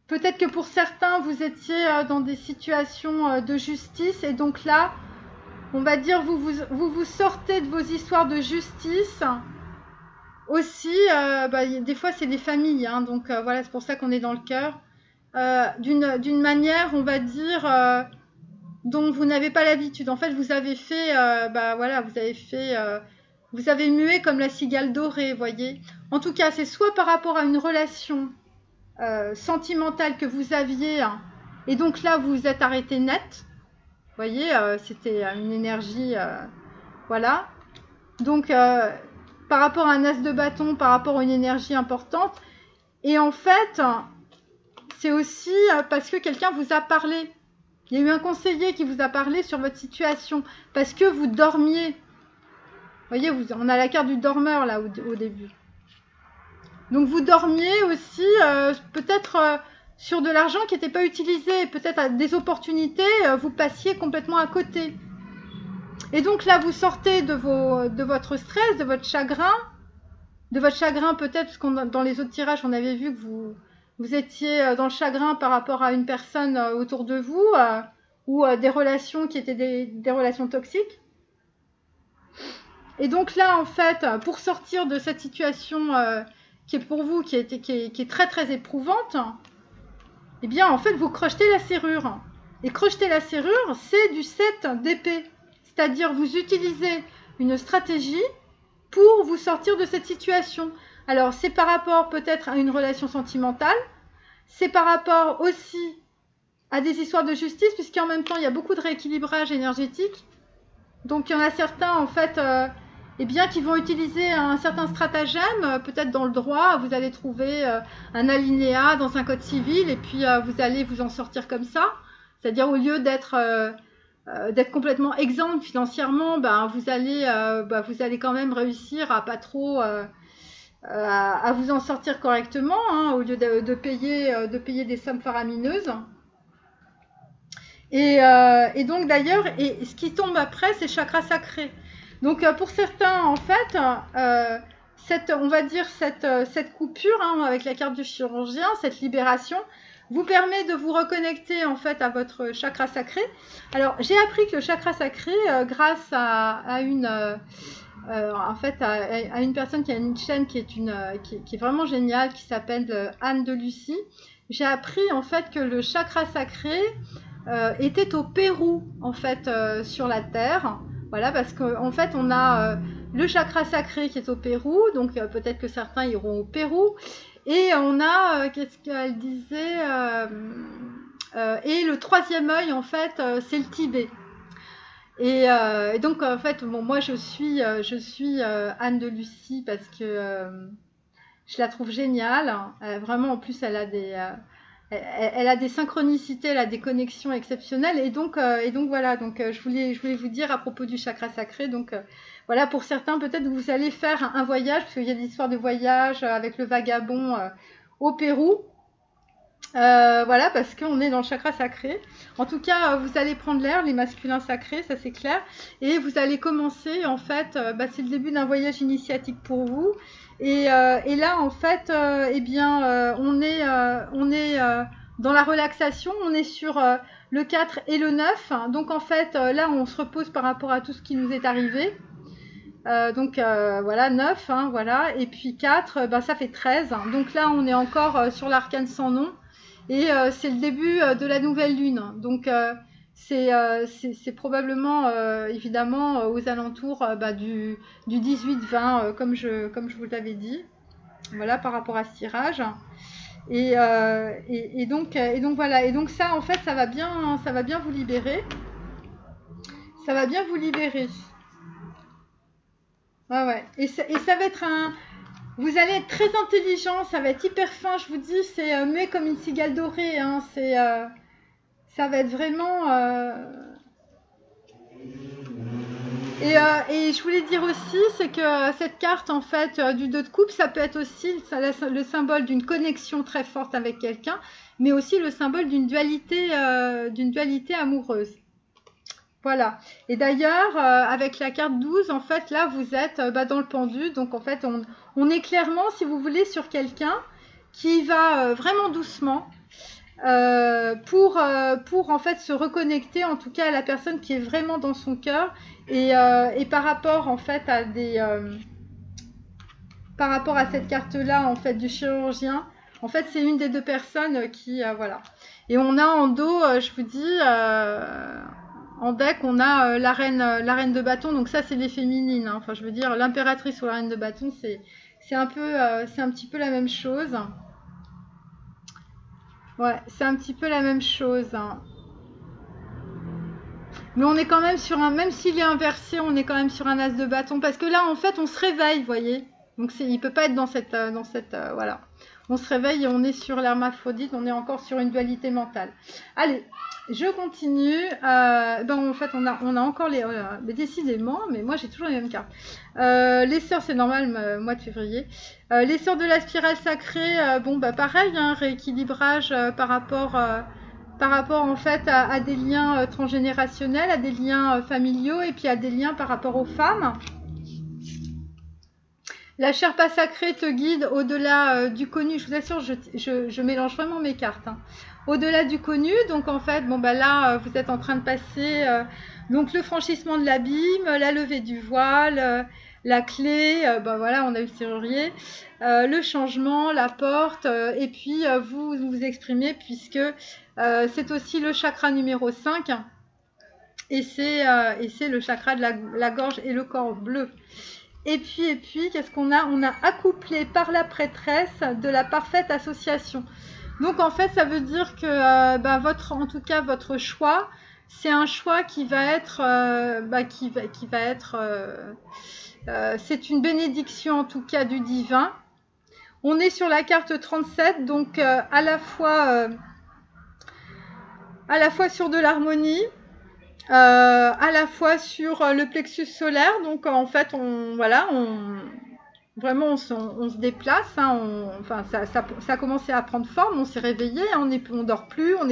Speaker 1: Peut-être que pour certains, vous étiez dans des situations de justice. Et donc là, on va dire, vous sortez de vos histoires de justice. Aussi, des fois, c'est des familles. Hein, donc voilà, c'est pour ça qu'on est dans le cœur. D'une manière, on va dire, dont vous n'avez pas l'habitude. En fait, vous avez fait, vous avez mué comme la cigale dorée, voyez. En tout cas, c'est soit par rapport à une relation sentimentale que vous aviez, hein, et donc là, vous vous êtes arrêté net. Voyez, c'était une énergie, voilà. Donc, par rapport à un as de bâton, par rapport à une énergie importante. Et en fait, c'est aussi parce que quelqu'un vous a parlé. Il y a eu un conseiller qui vous a parlé sur votre situation. Parce que vous dormiez. Vous voyez, on a la carte du dormeur là au début. Donc vous dormiez aussi peut-être sur de l'argent qui n'était pas utilisé. Peut-être à des opportunités, vous passiez complètement à côté. Et donc là, vous sortez de votre stress, de votre chagrin. De votre chagrin peut-être, parce que dans les autres tirages, on avait vu que vous étiez dans le chagrin par rapport à une personne autour de vous, ou des relations qui étaient des relations toxiques. Et donc là, en fait, pour sortir de cette situation qui est pour vous, qui est très très éprouvante, eh bien, en fait, vous crochetez la serrure. Et crocheter la serrure, c'est du 7 d'épée. C'est-à-dire, vous utilisez une stratégie pour vous sortir de cette situation. Alors, c'est par rapport peut-être à une relation sentimentale, c'est par rapport aussi à des histoires de justice, puisqu'en même temps, il y a beaucoup de rééquilibrage énergétique. Donc, il y en a certains, en fait, qui vont utiliser un certain stratagème, peut-être dans le droit, vous allez trouver un alinéa dans un code civil, et puis vous allez vous en sortir comme ça. C'est-à-dire, au lieu d'être complètement exempt financièrement, vous allez quand même réussir à pas trop à vous en sortir correctement, hein, au lieu de payer des sommes faramineuses. Et donc d'ailleurs, ce qui tombe après, c'est chakra sacré. Donc pour certains, en fait, on va dire cette coupure, hein, avec la carte du chirurgien, cette libération, vous permet de vous reconnecter en fait à votre chakra sacré. Alors j'ai appris que le chakra sacré, grâce à une personne qui a une chaîne qui est vraiment géniale, qui s'appelle Anne de Lucie, j'ai appris en fait que le chakra sacré était au Pérou en fait sur la Terre. Voilà, parce qu'en fait on a le chakra sacré qui est au Pérou, donc peut-être que certains iront au Pérou. Et on a, qu'est-ce qu'elle disait, et le troisième œil, en fait, c'est le Tibet. Et donc, en fait, bon, moi, je suis Anne de Lucie parce que je la trouve géniale. Vraiment, en plus, elle a elle a des synchronicités, elle a des connexions exceptionnelles. Et donc voilà, donc je voulais vous dire à propos du chakra sacré. Donc voilà, pour certains, peut-être que vous allez faire un voyage, parce qu'il y a des histoires de voyage avec le vagabond au Pérou. Voilà, parce qu'on est dans le chakra sacré. En tout cas, vous allez prendre l'air, les masculins sacrés, ça c'est clair. Et vous allez commencer, en fait, c'est le début d'un voyage initiatique pour vous. Et là, en fait, eh bien, on est dans la relaxation, on est sur le 4 et le 9. Donc, en fait, là, on se repose par rapport à tout ce qui nous est arrivé. Voilà, 9, hein, voilà. Et puis 4, ça fait 13. Donc là, on est encore sur l'arcane sans nom. Et c'est le début de la nouvelle lune. Donc c'est probablement évidemment aux alentours du 18-20 comme je vous l'avais dit. Voilà par rapport à ce tirage. Et donc voilà. Et donc ça en fait ça va bien vous libérer. Ça va bien vous libérer. Ouais. Et ça va être vous allez être très intelligent, ça va être hyper fin, je vous dis, c'est muet comme une cigale dorée, hein, ça va être vraiment... Et je voulais dire aussi, c'est que cette carte, en fait, du 2 de coupe, ça peut être aussi le symbole d'une connexion très forte avec quelqu'un, mais aussi le symbole d'une dualité amoureuse. Voilà. Et d'ailleurs, avec la carte 12, en fait, là, vous êtes dans le pendu. Donc, en fait, on est clairement, si vous voulez, sur quelqu'un qui va vraiment doucement pour en fait, se reconnecter, en tout cas, à la personne qui est vraiment dans son cœur. Et par rapport, en fait, par rapport à cette carte-là, en fait, du chirurgien, en fait, c'est une des deux personnes qui... voilà. Et on a en dos, je vous dis... en deck, on a la reine de bâton, donc ça c'est les féminines. Hein. Enfin, je veux dire, l'impératrice ou la reine de bâton, c'est un petit peu la même chose. Ouais, c'est un petit peu la même chose. Hein. Mais on est quand même sur même s'il est inversé, on est quand même sur un as de bâton, parce que là, en fait, on se réveille, vous voyez. Donc il peut pas être dans cette, voilà. On se réveille et on est sur l'hermaphrodite, on est encore sur une dualité mentale. Allez. Je continue. En fait, on a encore mais décidément, mais moi j'ai toujours les mêmes cartes. Les sœurs, c'est normal, mois de février. Les sœurs de la spirale sacrée, pareil, hein, rééquilibrage par rapport en fait à des liens transgénérationnels, à des liens familiaux et puis à des liens par rapport aux femmes. La Sherpa sacrée te guide au-delà du connu. Je vous assure, je mélange vraiment mes cartes. Hein. Au-delà du connu, donc en fait, là, vous êtes en train de passer donc le franchissement de l'abîme, la levée du voile, la clé, voilà, on a eu le serrurier, le changement, la porte, et puis vous vous exprimez puisque c'est aussi le chakra numéro 5 et c'est le chakra de la gorge et le corps bleu. Et puis, qu'est-ce qu'on a? On a accouplé par la prêtresse de la parfaite association. Donc, en fait, ça veut dire que en tout cas, votre choix, c'est un choix qui va être, c'est une bénédiction, en tout cas, du divin. On est sur la carte 37, donc à la fois sur de l'harmonie, à la fois sur le plexus solaire, donc en fait on se déplace, hein, ça a commencé à prendre forme, on s'est réveillé, hein, on dort plus, on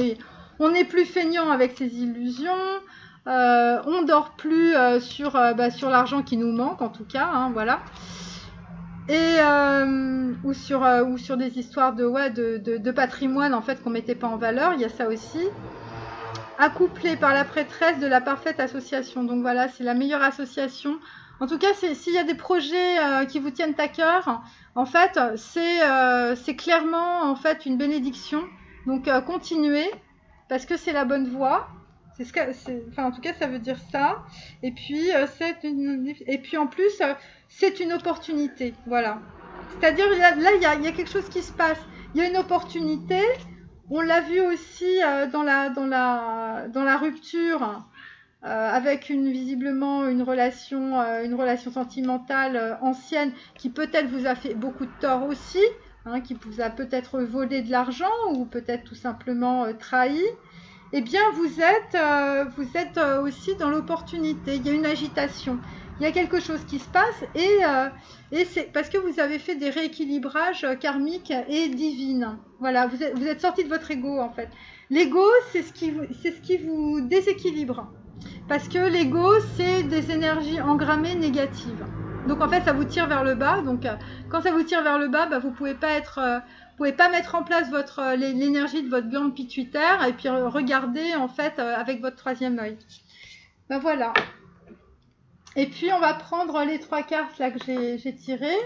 Speaker 1: est plus feignant avec ses illusions, on dort plus sur l'argent qui nous manque en tout cas, hein, voilà. Et ou sur des histoires de patrimoine en fait qu'on mettait pas en valeur, il y a ça aussi. Accouplé par la prêtresse de la parfaite association. Donc voilà, c'est la meilleure association. En tout cas, s'il y a des projets qui vous tiennent à cœur, en fait, c'est clairement en fait une bénédiction. Donc continuez, parce que c'est la bonne voie. En tout cas, ça veut dire ça. Et puis, en plus, c'est une opportunité. Voilà. C'est-à-dire, là, il y a quelque chose qui se passe. Il y a une opportunité. On l'a vu aussi dans la rupture avec visiblement une relation sentimentale ancienne qui peut-être vous a fait beaucoup de tort aussi. hein, qui vous a peut-être volé de l'argent ou peut-être tout simplement trahi, eh bien vous êtes aussi dans l'opportunité. Il y a une agitation, il y a quelque chose qui se passe et c'est parce que vous avez fait des rééquilibrages karmiques et divines. Voilà, vous êtes sorti de votre ego en fait. L'ego, c'est ce qui vous déséquilibre. Parce que l'ego, c'est des énergies engrammées négatives. Donc en fait, ça vous tire vers le bas. Donc quand ça vous tire vers le bas, bah, vous pouvez pas mettre en place l'énergie de votre glande pituitaire et puis regarder en fait avec votre troisième œil. Ben voilà. Et puis on va prendre les 3 cartes là que j'ai tirées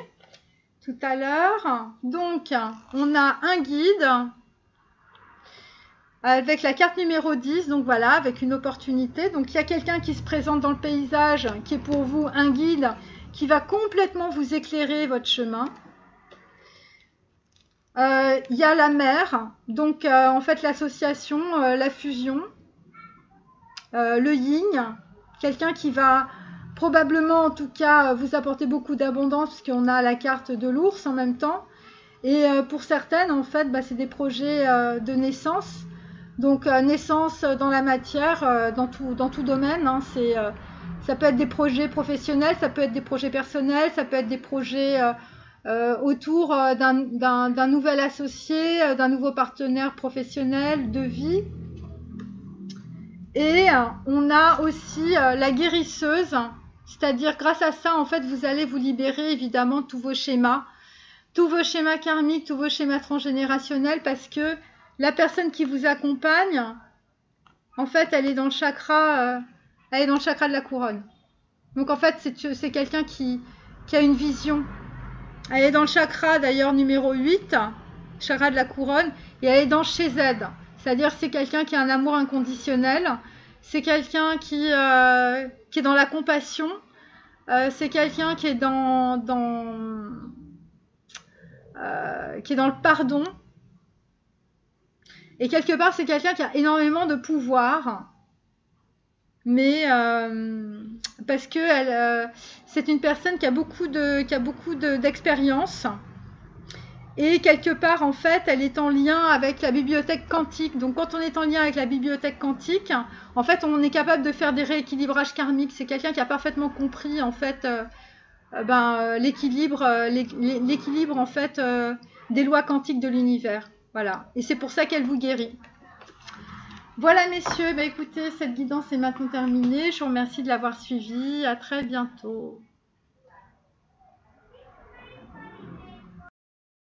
Speaker 1: tout à l'heure. Donc on a un guide avec la carte numéro 10, donc voilà, avec une opportunité. Donc il y a quelqu'un qui se présente dans le paysage, qui est pour vous un guide, qui va complètement vous éclairer votre chemin. Il y a la mer, donc en fait l'association, la fusion, le yin, quelqu'un qui va probablement en tout cas vous apporter beaucoup d'abondance, puisqu'on a la carte de l'ours en même temps. Et pour certaines, en fait, bah, c'est des projets de naissance. Donc naissance dans la matière, dans tout domaine, hein, ça peut être des projets professionnels, ça peut être des projets personnels, ça peut être des projets autour d'un nouvel associé, d'un nouveau partenaire professionnel de vie. Et on a aussi la guérisseuse, c'est-à-dire grâce à ça, en fait, vous allez vous libérer évidemment de tous vos schémas karmiques, tous vos schémas transgénérationnels, parce que la personne qui vous accompagne, en fait, elle est dans le chakra de la couronne. Donc, en fait, c'est quelqu'un qui a une vision. Elle est dans le chakra, d'ailleurs, numéro 8, chakra de la couronne, et elle est dans chez Z. C'est-à-dire, c'est quelqu'un qui a un amour inconditionnel. C'est quelqu'un qui est dans la compassion. C'est quelqu'un qui est dans le pardon. Et quelque part, c'est quelqu'un qui a énormément de pouvoir, mais parce que c'est une personne qui a beaucoup d'expérience. Et quelque part, en fait, elle est en lien avec la bibliothèque quantique. Donc, quand on est en lien avec la bibliothèque quantique, en fait, on est capable de faire des rééquilibrages karmiques. C'est quelqu'un qui a parfaitement compris, en fait, l'équilibre, en fait, des lois quantiques de l'univers. Voilà. Et c'est pour ça qu'elle vous guérit. Voilà, messieurs. Bah, écoutez, cette guidance est maintenant terminée. Je vous remercie de l'avoir suivie. À très bientôt.